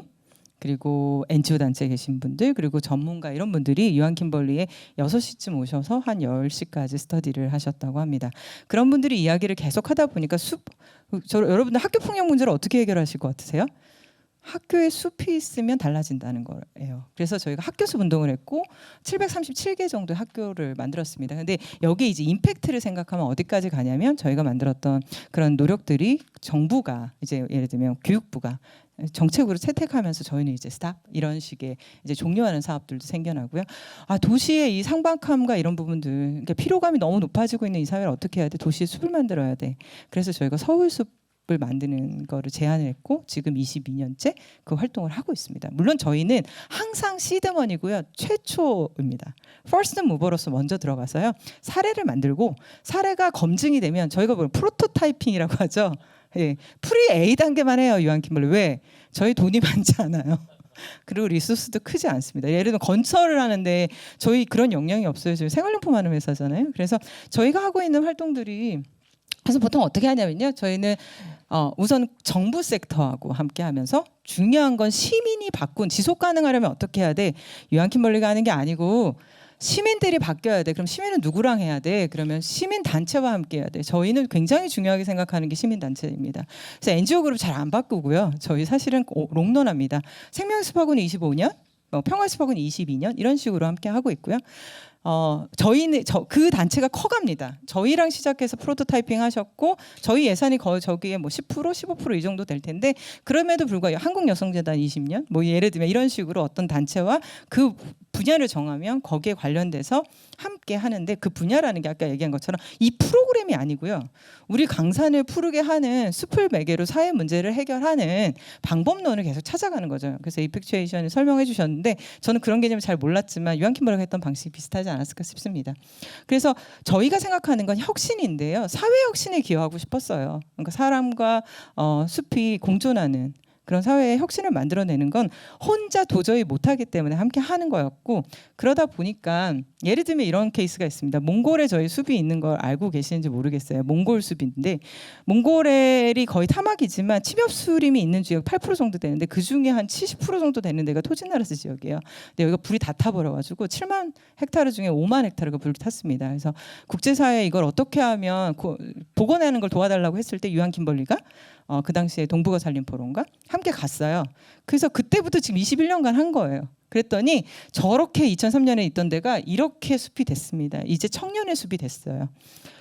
그리고 NGO 단체에 계신 분들 그리고 전문가 이런 분들이 유한킴벌리에 6시쯤 오셔서 한 10시까지 스터디를 하셨다고 합니다. 그런 분들이 이야기를 계속 하다 보니까 여러분들 학교 폭력 문제를 어떻게 해결하실 것 같으세요? 학교에 숲이 있으면 달라진다는 거예요. 그래서 저희가 학교숲 운동을 했고 737개 정도의 학교를 만들었습니다. 근데 여기 이제 임팩트를 생각하면 어디까지 가냐면 저희가 만들었던 그런 노력들이 정부가 이제 예를 들면 교육부가 정책으로 채택하면서 저희는 이제 스탑 이런 식의 이제 종료하는 사업들도 생겨나고요. 도시의 이 상박함과 이런 부분들, 그러니까 피로감이 너무 높아지고 있는 이 사회를 어떻게 해야 돼? 도시에 숲을 만들어야 돼. 그래서 저희가 서울숲 을 만드는 거를 제안을 했고 지금 22년째 그 활동을 하고 있습니다. 물론 저희는 항상 시드먼이고요. 최초입니다. 퍼스트 무버로서 먼저 들어가서요. 사례를 만들고 사례가 검증이 되면 저희가 프로토타이핑이라고 하죠. 프리 A 단계만 해요. 유한킴벌리. 왜? 저희 돈이 많지 않아요. 그리고 리소스도 크지 않습니다. 예를 들면 건설을 하는데 저희 그런 역량이 없어요. 저희 생활용품 하는 회사잖아요. 그래서 저희가 하고 있는 활동들이 그래서 보통 어떻게 하냐면요. 저희는 우선 정부 섹터하고 함께 하면서 중요한 건 시민이 지속 가능하려면 어떻게 해야 돼? 유한킴벌리가 하는 게 아니고 시민들이 바뀌어야 돼. 그럼 시민은 누구랑 해야 돼? 그러면 시민 단체와 함께 해야 돼. 저희는 굉장히 중요하게 생각하는 게 시민 단체입니다. 그래서 NGO 그룹 잘 안 바꾸고요. 저희 사실은 롱런합니다. 생명숲하고는 25년, 평화숲하고는 22년 이런 식으로 함께 하고 있고요. 저희는 그 단체가 커갑니다. 저희랑 시작해서 프로토타이핑 하셨고 저희 예산이 거의 저기에 뭐 10%, 15% 이 정도 될 텐데 그럼에도 불구하고 한국여성재단 20년 뭐 예를 들면 이런 식으로 어떤 단체와 그 분야를 정하면 거기에 관련돼서 함께 하는데 그 분야라는 게 아까 얘기한 것처럼 이 프로그램이 아니고요. 우리 강산을 푸르게 하는 숲을 매개로 사회 문제를 해결하는 방법론을 계속 찾아가는 거죠. 그래서 이펙추에이션을 설명해 주셨는데 저는 그런 개념을 잘 몰랐지만 유한 킴버리가 했던 방식이 비슷하지 않았을까 싶습니다. 그래서 저희가 생각하는 건 혁신인데요. 사회 혁신에 기여하고 싶었어요. 그러니까 사람과 숲이 공존하는 그런 사회의 혁신을 만들어내는 건 혼자 도저히 못하기 때문에 함께 하는 거였고 그러다 보니까 예를 들면 이런 케이스가 있습니다. 몽골에 저희 숲이 있는 걸 알고 계시는지 모르겠어요. 몽골 숲인데 몽골이 거의 타막이지만 침엽수림이 있는 지역 8% 정도 되는데 그중에 한 70% 정도 되는 데가 토진나라스 지역이에요. 근데 여기가 불이 다 타버려가지고 7만 헥타르 중에 5만 헥타르가 불이 탔습니다. 그래서 국제사회에 이걸 어떻게 하면 복원하는 걸 도와달라고 했을 때 유한 킴벌리가 그 당시에 동북아 산림 포럼과 함께 갔어요. 그래서 그때부터 지금 21년간 한 거예요. 그랬더니 저렇게 2003년에 있던 데가 이렇게 숲이 됐습니다. 이제 청년의 숲이 됐어요.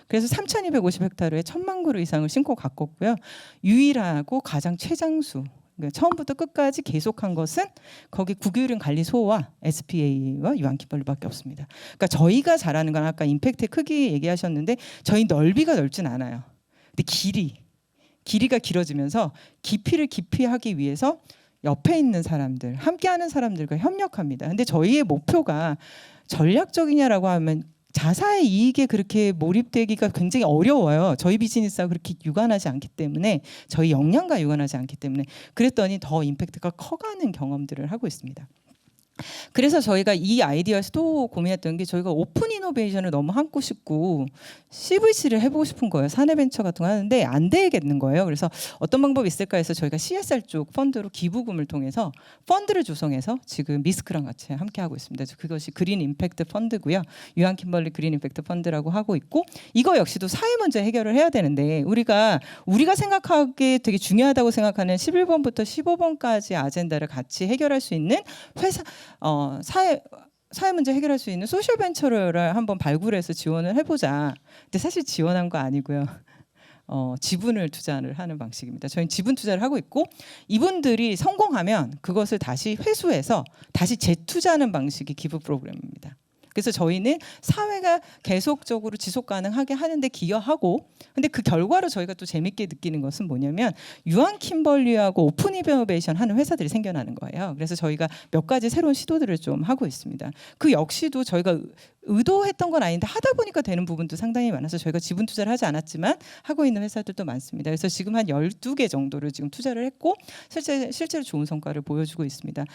그래서 3,250헥타르에 1,000만 그루 이상을 심고 가꿨고요. 유일하고 가장 최장수 그러니까 처음부터 끝까지 계속한 것은 거기 국유림 관리소와 SPA와 유한 킴벌리밖에 없습니다. 그러니까 저희가 잘하는 건 아까 임팩트의 크기 얘기하셨는데 저희 넓이가 넓진 않아요. 근데 길이가 길어지면서 깊이를 깊이하기 위해서 옆에 있는 사람들, 함께하는 사람들과 협력합니다. 근데 저희의 목표가 전략적이냐라고 하면 자사의 이익에 그렇게 몰입되기가 굉장히 어려워요. 저희 비즈니스하고 그렇게 유관하지 않기 때문에 저희 역량과 유관하지 않기 때문에 그랬더니 더 임팩트가 커가는 경험들을 하고 있습니다. 그래서 저희가 이 아이디어에서 또 고민했던 게 저희가 오픈 이노베이션을 너무 하고 싶고 CVC를 해보고 싶은 거예요. 사내벤처 같은 거 하는데 안 되겠는 거예요. 그래서 어떤 방법이 있을까 해서 저희가 CSR 쪽 펀드로 기부금을 통해서 펀드를 조성해서 지금 미스크랑 같이 함께 하고 있습니다. 그것이 그린 임팩트 펀드고요. 유한 킴벌리 그린 임팩트 펀드라고 하고 있고 이거 역시도 사회 문제 해결을 해야 되는데 우리가 생각하기에 되게 중요하다고 생각하는 11번부터 15번까지 아젠다를 같이 해결할 수 있는 회사 사회 문제 해결할 수 있는 소셜 벤처를 한번 발굴해서 지원을 해보자. 근데 사실 지원한 거 아니고요. 지분을 투자를 하는 방식입니다. 저희는 지분 투자를 하고 있고 이분들이 성공하면 그것을 다시 회수해서 다시 재투자하는 방식이 기부 프로그램입니다. 그래서 저희는 사회가 계속적으로 지속 가능하게 하는데 기여하고 근데 그 결과로 저희가 또 재밌게 느끼는 것은 뭐냐면 유한 킴벌리하고 오픈 이노베이션 하는 회사들이 생겨나는 거예요. 그래서 저희가 몇 가지 새로운 시도들을 좀 하고 있습니다. 그 역시도 저희가 의도했던 건 아닌데 하다 보니까 되는 부분도 상당히 많아서 저희가 지분 투자를 하지 않았지만 하고 있는 회사들도 많습니다. 그래서 지금 한 12개 정도를 지금 투자를 했고 실제로 좋은 성과를 보여주고 있습니다.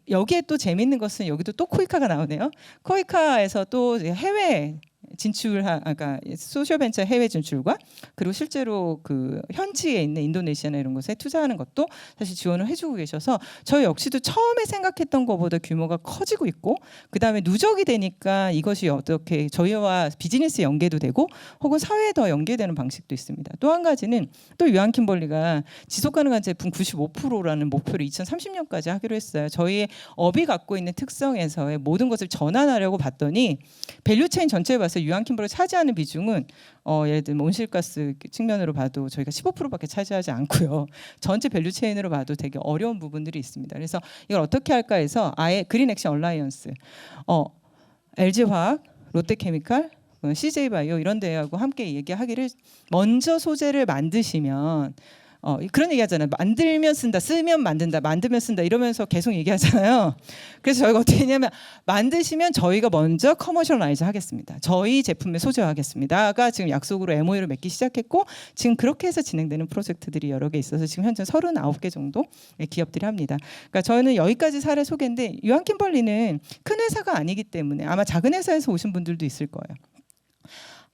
여기에 또 재밌는 것은 여기도 또 코이카가 나오네요. 코이카에서 또 해외 그러니까 소셜벤처 해외 진출과 그리고 실제로 그 현지에 있는 인도네시아나 이런 곳에 투자하는 것도 사실 지원을 해주고 계셔서 저희 역시도 처음에 생각했던 것보다 규모가 커지고 있고 그 다음에 누적이 되니까 이것이 어떻게 저희와 비즈니스 연계도 되고 혹은 사회에 더 연계되는 방식도 있습니다. 또 한 가지는 또 유한 킴벌리가 지속가능한 제품 95%라는 목표를 2030년까지 하기로 했어요. 저희의 업이 갖고 있는 특성에서의 모든 것을 전환하려고 봤더니 밸류체인 전체에 봐서 유한 킴벌리 차지하는 비중은 예를 들면 온실가스 측면으로 봐도 저희가 15%밖에 차지하지 않고요. 전체 밸류체인으로 봐도 되게 어려운 부분들이 있습니다. 그래서 이걸 어떻게 할까 해서 아예 그린 액션 얼라이언스, LG화학, 롯데케미칼, CJ바이오 이런 데하고 함께 얘기하기를 먼저 소재를 만드시면 그런 얘기 하잖아요. 만들면 쓴다, 쓰면 만든다, 만들면 쓴다 이러면서 계속 얘기하잖아요. 그래서 저희가 어떻게 했냐면 만드시면 저희가 먼저 커머셜라이즈 하겠습니다. 저희 제품에 소재화하겠습니다가 지금 약속으로 MOU를 맺기 시작했고 지금 그렇게 해서 진행되는 프로젝트들이 여러 개 있어서 지금 현재 39개 정도 기업들이 합니다. 그러니까 저는 여기까지 사례 소개인데 유한 킴벌리는 큰 회사가 아니기 때문에 아마 작은 회사에서 오신 분들도 있을 거예요.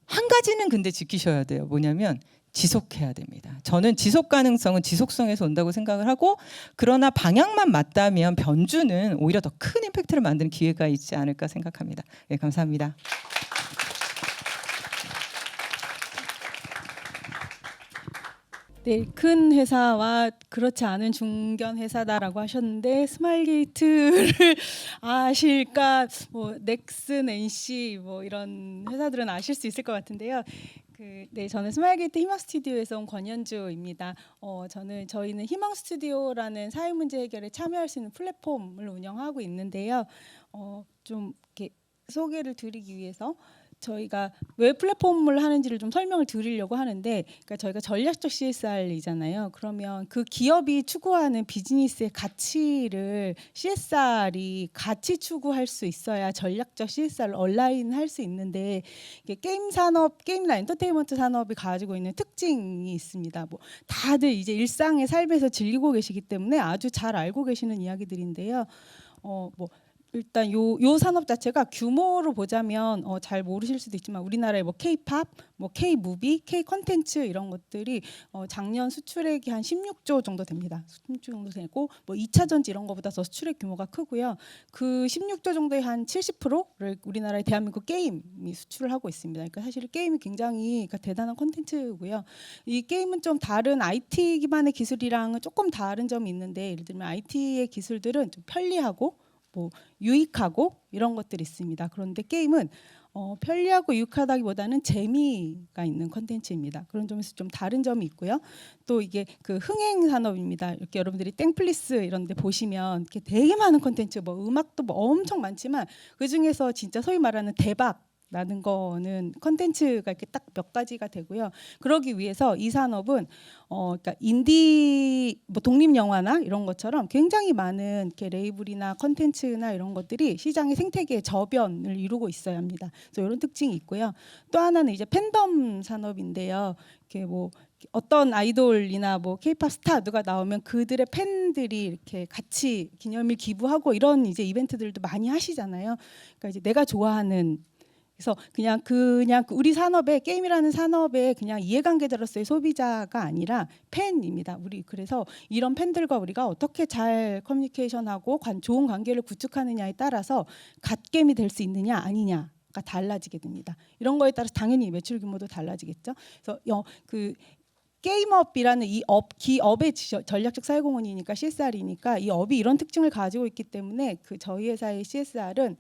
한 가지는 근데 지키셔야 돼요. 뭐냐면 지속해야 됩니다. 저는 지속 가능성은 지속성에서 온다고 생각을 하고 그러나 방향만 맞다면 변주는 오히려 더 큰 임팩트를 만드는 기회가 있지 않을까 생각합니다. 네, 감사합니다. 네, 큰 회사와 그렇지 않은 중견 회사다라고 하셨는데 스마일게이트를 아실까? 뭐 넥슨, NC 뭐 이런 회사들은 아실 수 있을 것 같은데요. 네, 저는 스마일게이트 희망 스튜디오에서 온 권현주입니다. 저희는 희망 스튜디오라는 사회 문제 해결에 참여할 수 있는 플랫폼을 운영하고 있는데요. 좀 이렇게 소개를 드리기 위해서 저희가 왜 플랫폼을 하는지를 좀 설명을 드리려고 하는데, 그러니까 저희가 전략적 CSR이잖아요. 그러면 그 기업이 추구하는 비즈니스의 가치를 CSR이 같이 추구할 수 있어야 전략적 CSR을 얼라인할 수 있는데, 이게 게임 산업, 게임이나 엔터테인먼트 산업이 가지고 있는 특징이 있습니다. 뭐 다들 이제 일상의 삶에서 즐기고 계시기 때문에 아주 잘 알고 계시는 이야기들인데요. 뭐 일단 요 산업 자체가 규모로 보자면 잘 모르실 수도 있지만 우리나라의 뭐 K-팝, 뭐 K-무비, K-컨텐츠 이런 것들이 작년 수출액이 한 16조 정도 됩니다. 16조 정도 되고 뭐 2차 전지 이런 거보다 더 수출액 규모가 크고요. 그 16조 정도의 한 70%를 우리나라의 대한민국 게임이 수출을 하고 있습니다. 그러니까 사실 게임이 굉장히 대단한 콘텐츠고요. 이 게임은 좀 다른 IT 기반의 기술이랑은 조금 다른 점이 있는데, 예를 들면 IT의 기술들은 좀 편리하고 뭐 유익하고 이런 것들이 있습니다. 그런데 게임은 편리하고 유익하다기보다는 재미가 있는 컨텐츠입니다. 그런 점에서 좀 다른 점이 있고요. 또 이게 그 흥행 산업입니다. 이렇게 여러분들이 땡플리스 이런 데 보시면 이렇게 되게 많은 컨텐츠, 뭐 음악도 뭐 엄청 많지만 그 중에서 진짜 소위 말하는 대박 라는 거는 컨텐츠가 이렇게 딱 몇 가지가 되고요. 그러기 위해서 이 산업은 그러니까 인디 뭐 독립 영화나 이런 것처럼 굉장히 많은 이렇게 레이블이나 컨텐츠나 이런 것들이 시장의 생태계의 저변을 이루고 있어야 합니다. 그래서 이런 특징이 있고요. 또 하나는 이제 팬덤 산업인데요. 이렇게 뭐 어떤 아이돌이나 뭐 케이팝 스타 누가 나오면 그들의 팬들이 이렇게 같이 기념일 기부하고 이런 이제 이벤트들도 많이 하시잖아요. 그러니까 이제 내가 좋아하는, 그래서 그냥 우리 산업에, 게임이라는 산업에 그냥 이해관계자로서의 소비자가 아니라 팬입니다. 우리 그래서 이런 팬들과 우리가 어떻게 잘 커뮤니케이션하고 좋은 관계를 구축하느냐에 따라서 갓겜이 될 수 있느냐 아니냐가 달라지게 됩니다. 이런 거에 따라서 당연히 매출 규모도 달라지겠죠. 그래서 그 게임업이라는 이 기업의 전략적 사회공헌이니까 CSR이니까 이 업이 이런 특징을 가지고 있기 때문에 그 저희 회사의 CSR은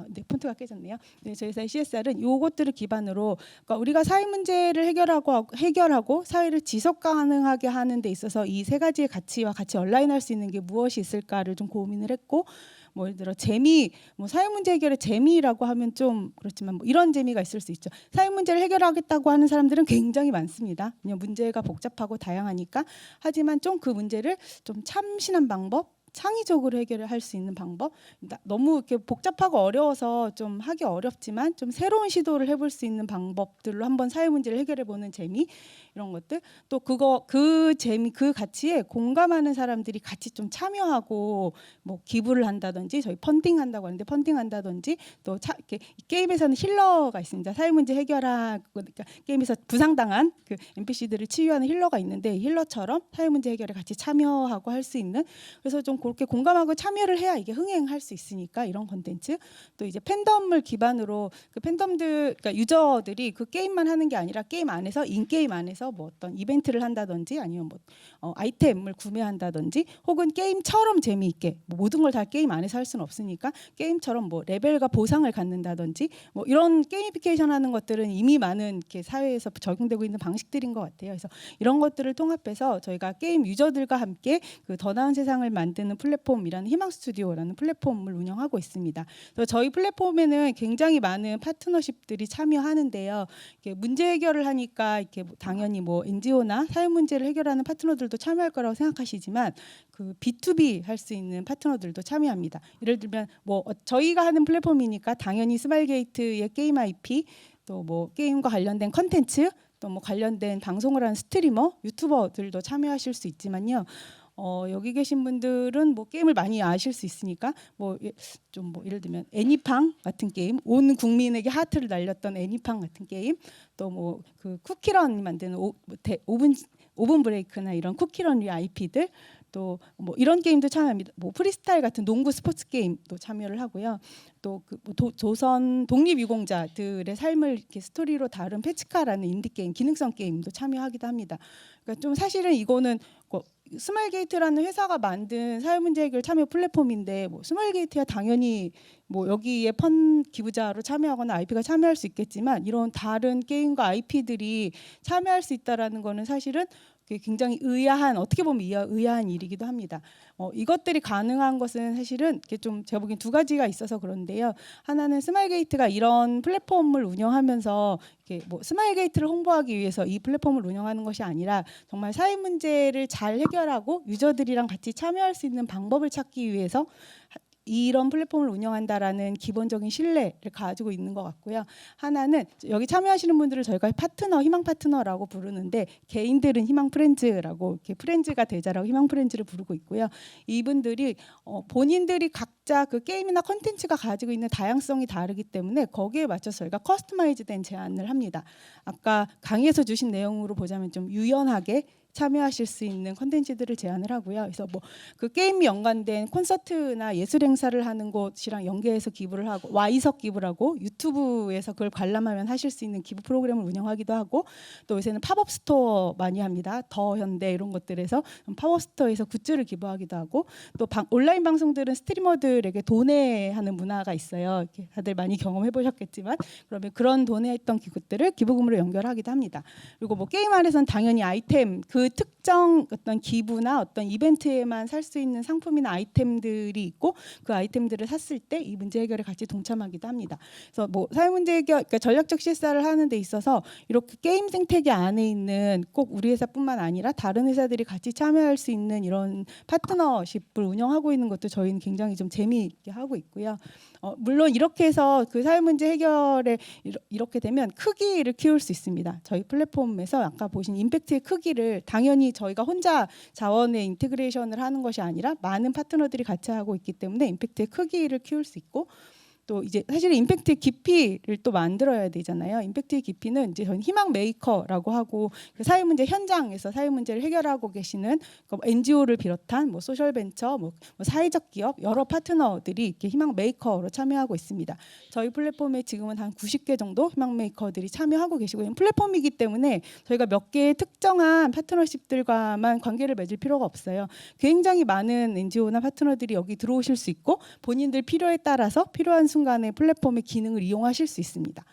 네, 폰트가 깨졌네요. 네, 저희 회사의 CSR은 요것들을 기반으로, 그러니까 우리가 사회 문제를 해결하고 사회를 지속 가능하게 하는 데 있어서 이 세 가지의 가치와 같이 얼라인할 수 있는 게 무엇이 있을까를 좀 고민을 했고, 뭐 예를 들어 재미, 뭐 사회 문제 해결의 재미라고 하면 좀 그렇지만 뭐 이런 재미가 있을 수 있죠. 사회 문제를 해결하겠다고 하는 사람들은 굉장히 많습니다. 그냥 문제가 복잡하고 다양하니까. 하지만 좀 그 문제를 좀 참신한 방법, 창의적으로 해결할 수 있는 방법, 너무 이렇게 복잡하고 어려워서 좀 하기 어렵지만 좀 새로운 시도를 해볼 수 있는 방법들로 한번 사회 문제를 해결해보는 재미, 이런 것들. 또 그 재미, 그 가치에 공감하는 사람들이 같이 좀 참여하고 뭐 기부를 한다든지, 저희 펀딩한다고 하는데 펀딩한다든지, 또 이렇게 게임에서는 힐러가 있습니다. 사회 문제 해결하고, 그러니까 게임에서 부상당한 그 NPC들을 치유하는 힐러가 있는데, 힐러처럼 사회 문제 해결에 같이 참여하고 할 수 있는, 그래서 좀 그렇게 공감하고 참여를 해야 이게 흥행할 수 있으니까 이런 컨텐츠. 또 이제 팬덤을 기반으로 그 팬덤들, 그러니까 유저들이 그 게임만 하는 게 아니라 게임 안에서, 인게임 안에서 뭐 어떤 이벤트를 한다든지, 아니면 뭐 아이템을 구매한다든지, 혹은 게임처럼 재미있게, 뭐 모든 걸 다 게임 안에서 할 수는 없으니까 게임처럼 뭐 레벨과 보상을 갖는다든지, 뭐 이런 게이미피케이션 하는 것들은 이미 많은 이렇게 사회에서 적용되고 있는 방식들인 것 같아요. 그래서 이런 것들을 통합해서 저희가 게임 유저들과 함께 그 더 나은 세상을 만드는 플랫폼이라는 희망 스튜디오라는 플랫폼을 운영하고 있습니다. 그래서 저희 플랫폼에는 굉장히 많은 파트너십들이 참여하는데요. 이렇게 문제 해결을 하니까 이렇게 당연히 뭐 NGO나 사회 문제를 해결하는 파트너들도 참여할 거라고 생각하시지만, 그 B2B 할 수 있는 파트너들도 참여합니다. 예를 들면 뭐 저희가 하는 플랫폼이니까 당연히 스마일게이트의 게임 IP, 또 뭐 게임과 관련된 컨텐츠, 또 뭐 관련된 방송을 하는 스트리머, 유튜버들도 참여하실 수 있지만요. 여기 계신 분들은 뭐 게임을 많이 아실 수 있으니까 뭐 좀 뭐 예를 들면 애니팡 같은 게임, 온 국민에게 하트를 날렸던 애니팡 같은 게임, 또 뭐 그 쿠키런이 만드는 오븐 브레이크나 이런 쿠키런의 IP들, 또 또 뭐 이런 게임도 참여합니다. 뭐 프리스타일 같은 농구 스포츠 게임도 참여를 하고요. 또 그 조선 독립유공자들의 삶을 이렇게 스토리로 다룬 페치카라는 인디 게임, 기능성 게임도 참여하기도 합니다. 그러니까 좀 사실은 이거는 스마일게이트라는 회사가 만든 사회문제 해결 참여 플랫폼인데 뭐 스마일게이트야 당연히 뭐 여기에 펀 기부자로 참여하거나 IP가 참여할 수 있겠지만 이런 다른 게임과 IP들이 참여할 수 있다라는 거는 사실은 굉장히 의아한, 어떻게 보면 의아한 일이기도 합니다. 이것들이 가능한 것은 사실은 좀 제가 보기엔 두 가지가 있어서 그런데요. 하나는 스마일게이트가 이런 플랫폼을 운영하면서 뭐 스마일게이트를 홍보하기 위해서 이 플랫폼을 운영하는 것이 아니라 정말 사회 문제를 잘 해결하고 유저들이랑 같이 참여할 수 있는 방법을 찾기 위해서 이런 플랫폼을 운영한다라는 기본적인 신뢰를 가지고 있는 것 같고요. 하나는 여기 참여하시는 분들을 저희가 파트너, 희망 파트너라고 부르는데 개인들은 희망 프렌즈라고 이렇게 프렌즈가 되자라고 희망 프렌즈를 부르고 있고요. 이분들이 본인들이 각자 그 게임이나 컨텐츠가 가지고 있는 다양성이 다르기 때문에 거기에 맞춰서 저희가 커스터마이즈된 제안을 합니다. 아까 강의에서 주신 내용으로 보자면 좀 유연하게 참여하실 수 있는 컨텐츠들을 제안을 하고요. 그래서 뭐 그 게임이 연관된 콘서트나 예술 행사를 하는 곳이랑 연계해서 기부를 하고 Y석 기부라고 유튜브에서 그걸 관람하면 하실 수 있는 기부 프로그램을 운영하기도 하고 또 요새는 팝업 스토어 많이 합니다. 더 현대 이런 것들에서 팝업 스토어에서 굿즈를 기부하기도 하고 또 온라인 방송들은 스트리머들에게 도내하는 문화가 있어요. 이렇게 다들 많이 경험해 보셨겠지만 그러면 그런 도내했던 기부들을 기부금으로 연결하기도 합니다. 그리고 뭐 게임 안에서는 당연히 아이템 그 특정 어떤 기부나 어떤 이벤트에만 살 수 있는 상품이나 아이템들이 있고 그 아이템들을 샀을 때 이 문제 해결에 같이 동참하기도 합니다. 그래서 뭐 사회 문제 해결, 그러니까 전략적 CSR을 하는 데 있어서 이렇게 게임 생태계 안에 있는 꼭 우리 회사뿐만 아니라 다른 회사들이 같이 참여할 수 있는 이런 파트너십을 운영하고 있는 것도 저희는 굉장히 좀 재미있게 하고 있고요. 물론 이렇게 해서 그 사회 문제 해결에 이렇게 되면 크기를 키울 수 있습니다. 저희 플랫폼에서 아까 보신 임팩트의 크기를 당연히 저희가 혼자 자원의 인테그레이션을 하는 것이 아니라 많은 파트너들이 같이 하고 있기 때문에 임팩트의 크기를 키울 수 있고 또 이제 사실 임팩트의 깊이를 또 만들어야 되잖아요. 임팩트의 깊이는 이제 저희 희망 메이커라고 하고 그 사회 문제 현장에서 사회 문제를 해결하고 계시는 NGO를 비롯한 뭐 소셜 벤처, 뭐 사회적 기업 여러 파트너들이 이렇게 희망 메이커로 참여하고 있습니다. 저희 플랫폼에 지금은 한 90개 정도 희망 메이커들이 참여하고 계시고 플랫폼이기 때문에 저희가 몇 개의 특정한 파트너십들과만 관계를 맺을 필요가 없어요. 굉장히 많은 NGO나 파트너들이 여기 들어오실 수 있고 본인들 필요에 따라서 필요한 순간에 플랫폼의 기능을 이용하실 수 있습니다.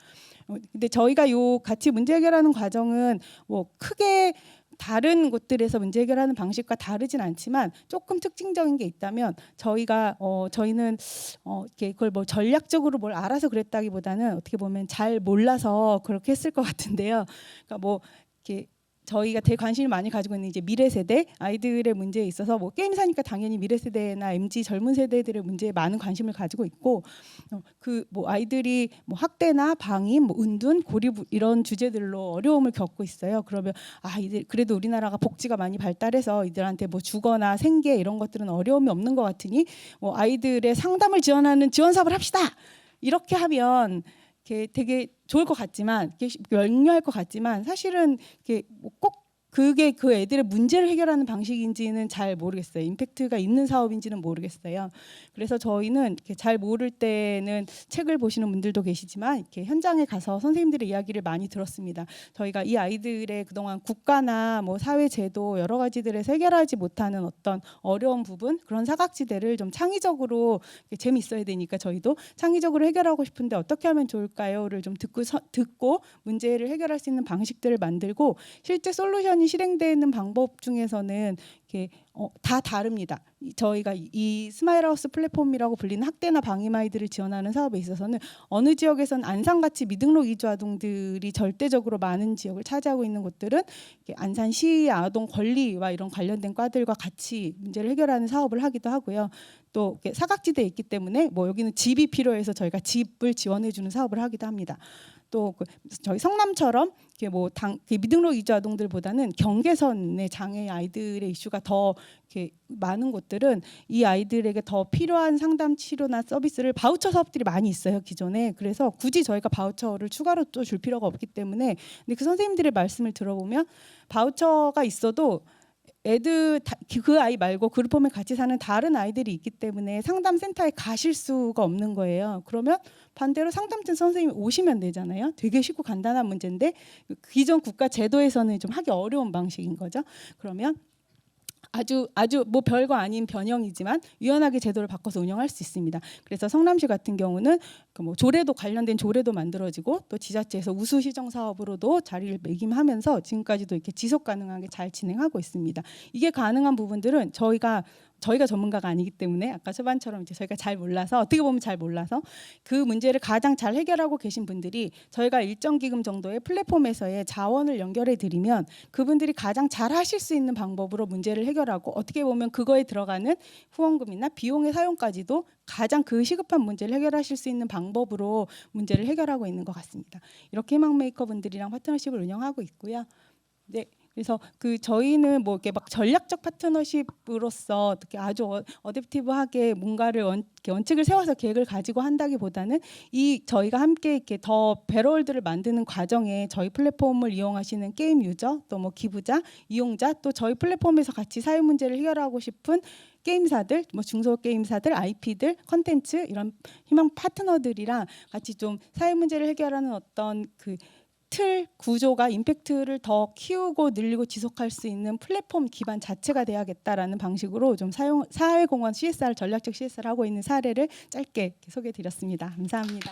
근데 저희가 요 같이 문제 해결하는 과정은 뭐 크게 다른 곳들에서 문제 해결하는 방식과 다르진 않지만 조금 특징적인 게 있다면 저희는 이렇게 그걸 뭐 전략적으로 뭘 알아서 그랬다기보다는 어떻게 보면 잘 몰라서 그렇게 했을 것 같은데요. 그러니까 뭐 이렇게 저희가 되게 관심을 많이 가지고 있는 이제 미래 세대 아이들의 문제에 있어서 뭐 게임사니까 당연히 미래 세대나 MZ 젊은 세대들의 문제에 많은 관심을 가지고 있고 그 뭐 아이들이 뭐 학대나 방임, 뭐 은둔, 고립 이런 주제들로 어려움을 겪고 있어요. 그러면 이들 그래도 우리나라가 복지가 많이 발달해서 이들한테 뭐 주거나 생계 이런 것들은 어려움이 없는 것 같으니 뭐 아이들의 상담을 지원하는 지원 사업을 합시다. 이렇게 하면 되게 좋을 것 같지만 열려할 것 같지만 사실은 꼭 그게 그 애들의 문제를 해결하는 방식인지는 잘 모르겠어요. 임팩트가 있는 사업인지는 모르겠어요. 그래서 저희는 이렇게 잘 모를 때는 책을 보시는 분들도 계시지만 이렇게 현장에 가서 선생님들의 이야기를 많이 들었습니다. 저희가 이 아이들의 그동안 국가나 뭐 사회 제도 여러 가지들에서 해결하지 못하는 어떤 어려운 부분 그런 사각지대를 좀 창의적으로 재미있어야 되니까 저희도 창의적으로 해결하고 싶은데 어떻게 하면 좋을까요?를 좀 듣고 문제를 해결할 수 있는 방식들을 만들고 실제 솔루션이 실행되는 방법 중에서는 이렇게 다 다릅니다. 저희가 이 스마일하우스 플랫폼이라고 불리는 학대나 방임 아이들을 지원하는 사업에 있어서는 어느 지역에서는 안산같이 미등록 이주 아동들이 절대적으로 많은 지역을 차지하고 있는 곳들은 안산시 아동 권리와 이런 관련된 과들과 같이 문제를 해결하는 사업을 하기도 하고요. 또 사각지대에 있기 때문에 뭐 여기는 집이 필요해서 저희가 집을 지원해주는 사업을 하기도 합니다. 또 저희 성남처럼 미등록 이주 아동들보다는 경계선의 장애 아이들의 이슈가 더 많은 곳들은 이 아이들에게 더 필요한 상담 치료나 서비스를 바우처 사업들이 많이 있어요 기존에. 그래서 굳이 저희가 바우처를 추가로 또 줄 필요가 없기 때문에 근데 그 선생님들의 말씀을 들어보면 바우처가 있어도 애들 그 아이 말고 그룹홈에 같이 사는 다른 아이들이 있기 때문에 상담센터에 가실 수가 없는 거예요. 그러면 반대로 상담센터 선생님이 오시면 되잖아요. 되게 쉽고 간단한 문제인데 기존 국가 제도에서는 좀 하기 어려운 방식인 거죠. 그러면 아주 뭐 별거 아닌 변형이지만 유연하게 제도를 바꿔서 운영할 수 있습니다. 그래서 성남시 같은 경우는 그 뭐 조례도 관련된 조례도 만들어지고 또 지자체에서 우수 시정 사업으로도 자리를 매김하면서 지금까지도 이렇게 지속 가능하게 잘 진행하고 있습니다. 이게 가능한 부분들은 저희가 전문가가 아니기 때문에 아까 초반처럼 이제 저희가 잘 몰라서 어떻게 보면 잘 몰라서 그 문제를 가장 잘 해결하고 계신 분들이 저희가 일정 기금 정도의 플랫폼에서의 자원을 연결해 드리면 그분들이 가장 잘 하실 수 있는 방법으로 문제를 해결하고 어떻게 보면 그거에 들어가는 후원금이나 비용의 사용까지도 가장 그 시급한 문제를 해결하실 수 있는 방법으로 문제를 해결하고 있는 것 같습니다. 이렇게 희망메이커 분들이랑 파트너십을 운영하고 있고요. 네. 그래서 그 저희는 뭐 이렇게 막 전략적 파트너십으로서 어떻게 아주 어댑티브하게 뭔가를 원칙을 세워서 계획을 가지고 한다기보다는 이 저희가 함께 이렇게 더 베럴들을 만드는 과정에 저희 플랫폼을 이용하시는 게임 유저 또 뭐 기부자, 이용자 또 저희 플랫폼에서 같이 사회 문제를 해결하고 싶은 게임사들, 뭐 중소 게임사들, IP들, 컨텐츠 이런 희망 파트너들이랑 같이 좀 사회 문제를 해결하는 어떤 그 틀 구조가 임팩트를 더 키우고 늘리고 지속할 수 있는 플랫폼 기반 자체가 돼야겠다라는 방식으로 좀 사회공헌 CSR 전략적 CSR 하고 있는 사례를 짧게 소개해드렸습니다. 감사합니다.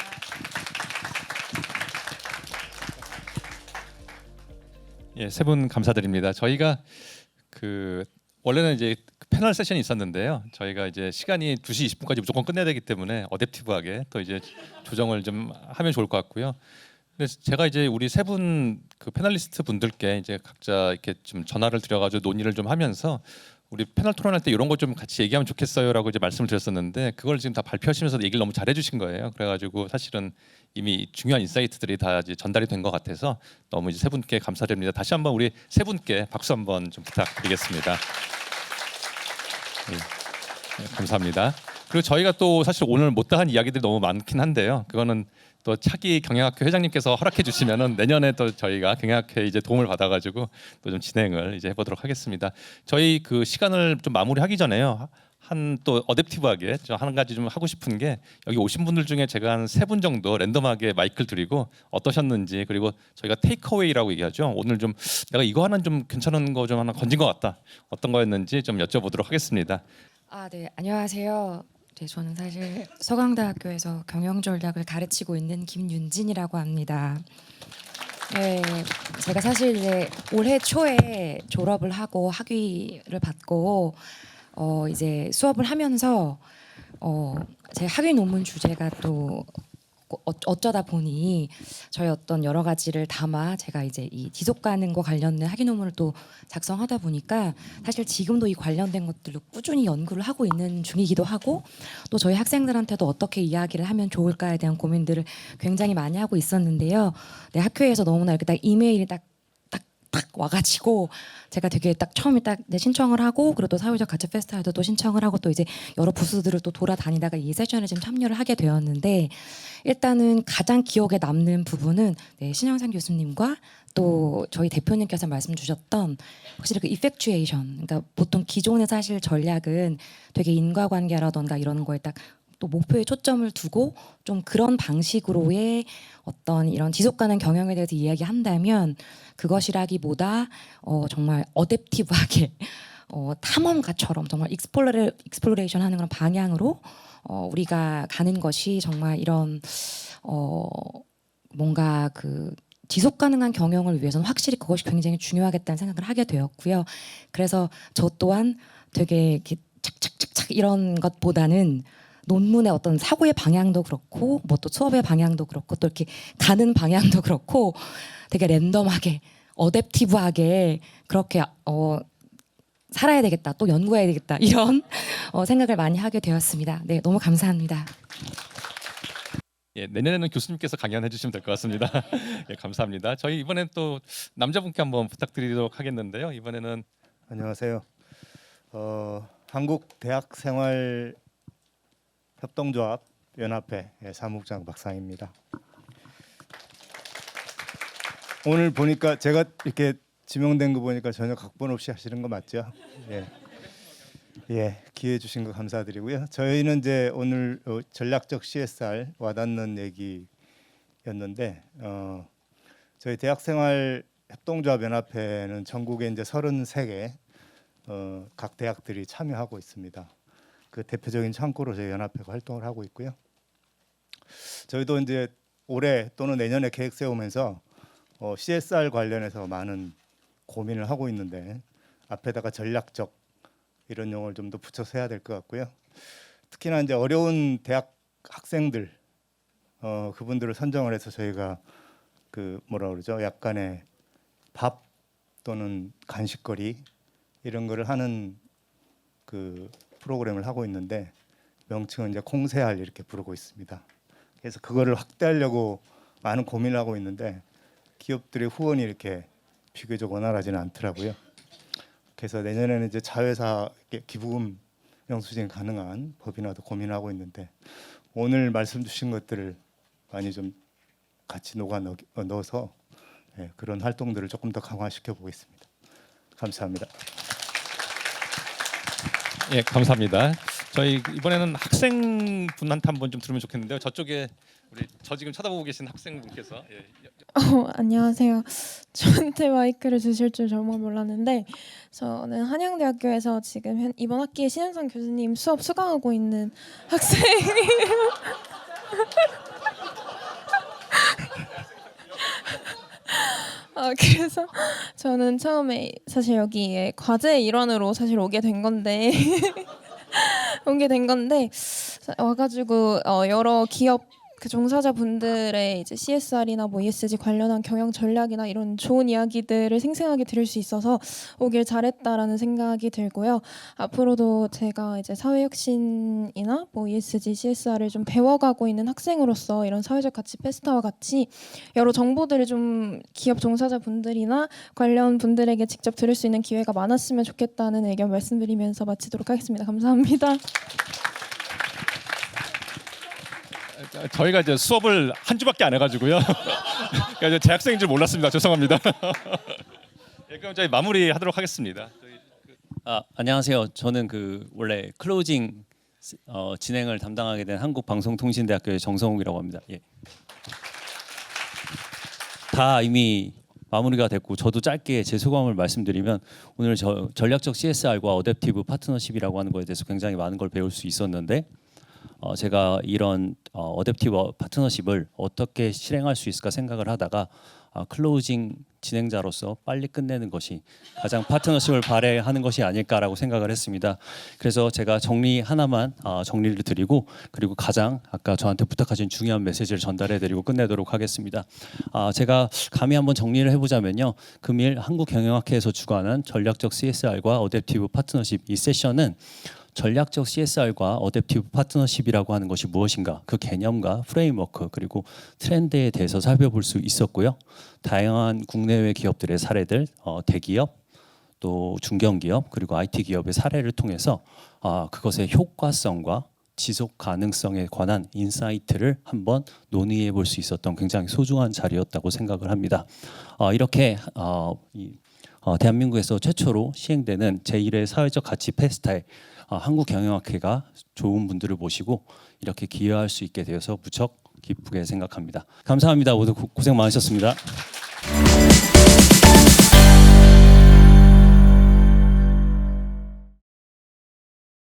예, 세 분 감사드립니다. 저희가 그 원래는 이제 패널 세션이 있었는데요. 저희가 이제 시간이 2시 20분까지 무조건 끝내야 되기 때문에 어댑티브하게 또 이제 조정을 좀 하면 좋을 것 같고요. 그래서 제가 이제 우리 세 분 그 패널리스트 분들께 이제 각자 이렇게 좀 전화를 드려가지고 논의를 좀 하면서 우리 패널 토론할 때 이런 거 좀 같이 얘기하면 좋겠어요라고 이제 말씀을 드렸었는데 그걸 지금 다 발표하시면서 얘기를 너무 잘해주신 거예요. 그래가지고 사실은 이미 중요한 인사이트들이 다 이제 전달이 된 것 같아서 너무 이제 세 분께 감사드립니다. 다시 한번 우리 세 분께 박수 한번 좀 부탁드리겠습니다. 네, 감사합니다. 그리고 저희가 또 사실 오늘 못다한 이야기들이 너무 많긴 한데요. 그거는 또 차기 경영학회 회장님께서 허락해 주시면은 내년에 또 저희가 경영학회 이제 도움을 받아가지고 또 좀 진행을 이제 해보도록 하겠습니다. 저희 그 시간을 좀 마무리하기 전에요. 한 또 어댑티브하게 좀 한 가지 좀 하고 싶은 게 여기 오신 분들 중에 제가 한 3분 정도 랜덤하게 마이크를 드리고 어떠셨는지 그리고 저희가 테이크어웨이라고 얘기하죠. 오늘 좀 내가 이거 하나 좀 괜찮은 거 좀 하나 건진 것 같다. 어떤 거였는지 좀 여쭤보도록 하겠습니다. 네, 안녕하세요. 네, 저는 사실 서강대학교에서 경영전략을 가르치고 있는 김윤진이라고 합니다. 네, 제가 사실 이제 올해 초에 졸업을 하고 학위를 받고 이제 수업을 하면서 제 학위 논문 주제가 또 어쩌다 보니 저희 어떤 여러 가지를 담아 제가 이제 이 지속 가능과 관련된 학위 논문을 또 작성하다 보니까 사실 지금도 이 관련된 것들로 꾸준히 연구를 하고 있는 중이기도 하고 또 저희 학생들한테도 어떻게 이야기를 하면 좋을까에 대한 고민들을 굉장히 많이 하고 있었는데요. 네, 학교에서 너무나 이렇게 딱 이메일이 딱 와가지고 제가 되게 딱 처음에 딱 신청을 하고 그리고 또 사회적 가치 페스티벌도 또 신청을 하고 또 이제 여러 부스들을 또 돌아다니다가 이 세션에 좀 참여를 하게 되었는데 일단은 가장 기억에 남는 부분은 네, 신영상 교수님과 또 저희 대표님께서 말씀 주셨던 확실히 그 이펙추에이션 그러니까 보통 기존의 사실 전략은 되게 인과관계라던가 이런 거에 딱 또 목표에 초점을 두고 좀 그런 방식으로의 어떤 이런 지속가능 경영에 대해서 이야기한다면 그것이라기보다 정말 어댑티브하게 탐험가처럼 정말 익스플로레이션 하는 그런 방향으로 우리가 가는 것이 정말 이런 뭔가 그 지속 가능한 경영을 위해서는 확실히 그것이 굉장히 중요하겠다는 생각을 하게 되었고요. 그래서 저 또한 되게 이렇게 착착착착 이런 것보다는 논문의 어떤 사고의 방향도 그렇고 뭐 또 수업의 방향도 그렇고 또 이렇게 가는 방향도 그렇고 되게 랜덤하게 어댑티브하게 그렇게 살아야 되겠다 또 연구해야 되겠다 이런 생각을 많이 하게 되었습니다. 네, 너무 감사합니다. 예, 내년에는 교수님께서 강연해 주시면 될 것 같습니다. 예, 감사합니다. 저희 이번엔 또 남자분께 한번 부탁드리도록 하겠는데요. 이번에는 안녕하세요. 한국대학생활 협동조합 연합회 사무국장 박상입니다. 오늘 보니까 제가 이렇게 지명된 거 보니까 전혀 각본 없이 하시는 거 맞죠? 예. 예, 기회 주신 거 감사드리고요. 저희는 이제 오늘 전략적 CSR 와닿는 얘기였는데 저희 대학생활 협동조합 연합회는 전국에 이제 33개 각 대학들이 참여하고 있습니다. 그 대표적인 창구로 저희 연합회가 활동을 하고 있고요. 저희도 이제 올해 또는 내년에 계획 세우면서 CSR 관련해서 많은 고민을 하고 있는데 앞에다가 전략적 이런 용어를 좀 더 붙여서 해야 될 것 같고요. 특히나 이제 어려운 대학 학생들 그분들을 선정을 해서 저희가 그 뭐라 그러죠? 약간의 밥 또는 간식거리 이런 거를 하는 그 프로그램을 하고 있는데 명칭은 이제 콩세알 이렇게 부르고 있습니다. 그래서 그거를 확대하려고 많은 고민을 하고 있는데 기업들의 후원이 이렇게 비교적 원활하지는 않더라고요. 그래서 내년에는 이제 자회사 기부금 영수증 가능한 법인화도 고민하고 있는데 오늘 말씀 주신 것들을 많이 좀 같이 넣어서 그런 활동들을 조금 더 강화시켜 보겠습니다. 감사합니다. 예, 감사합니다. 저희 이번에는 학생분한테 한번 좀 들으면 좋겠는데요. 저쪽에 저 지금 쳐다보고 계신 학생분께서 안녕하세요. 저한테 마이크를 주실 줄 정말 몰랐는데 저는 한양대학교에서 지금 이번 학기에 신현성 교수님 수업 수강하고 있는 학생이에요. 그래서 저는 처음에 사실 여기에 과제의 일환으로 사실 오게 된 건데 와가지고 여러 기업 그 종사자분들의 이제 CSR이나 뭐 ESG 관련한 경영 전략이나 이런 좋은 이야기들을 생생하게 들을 수 있어서 오길 잘했다라는 생각이 들고요. 앞으로도 제가 이제 사회혁신이나 뭐 ESG, CSR을 좀 배워가고 있는 학생으로서 이런 사회적 가치 페스타와 같이 여러 정보들을 좀 기업 종사자분들이나 관련 분들에게 직접 들을 수 있는 기회가 많았으면 좋겠다는 의견 말씀드리면서 마치도록 하겠습니다. 감사합니다. 저희가 이제 수업을 한 주밖에 안 해가지고요. 그러니까 재학생인 줄 몰랐습니다. 죄송합니다. 예, 그럼 저희 마무리하도록 하겠습니다. 안녕하세요. 저는 원래 클로징 진행을 담당하게 된 한국방송통신대학교의 정성욱이라고 합니다. 예. 다 이미 마무리가 됐고 저도 짧게 제 소감을 말씀드리면 오늘 전략적 CSR과 어댑티브 파트너십이라고 하는 거에 대해서 굉장히 많은 걸 배울 수 있었는데 제가 이런 어댑티브 파트너십을 어떻게 실행할 수 있을까 생각을 하다가 클로징 진행자로서 빨리 끝내는 것이 가장 파트너십을 발휘하는 것이 아닐까라고 생각을 했습니다. 그래서 제가 정리 하나만 정리를 드리고 그리고 가장 아까 저한테 부탁하신 중요한 메시지를 전달해드리고 끝내도록 하겠습니다. 제가 감히 한번 정리를 해보자면요. 금일 한국경영학회에서 주관한 전략적 CSR과 어댑티브 파트너십 이 세션은 전략적 CSR과 어댑티브 파트너십이라고 하는 것이 무엇인가 그 개념과 프레임워크 그리고 트렌드에 대해서 살펴볼 수 있었고요. 다양한 국내외 기업들의 사례들 대기업 또 중견기업 그리고 IT 기업의 사례를 통해서 그것의 효과성과 지속 가능성에 관한 인사이트를 한번 논의해 볼 수 있었던 굉장히 소중한 자리였다고 생각을 합니다. 이렇게 대한민국에서 최초로 시행되는 제1회 사회적 가치 페스타에 한국경영학회가 좋은 분들을 모시고 이렇게 기여할 수 있게 되어서 무척 기쁘게 생각합니다. 감사합니다. 모두 고생 많으셨습니다.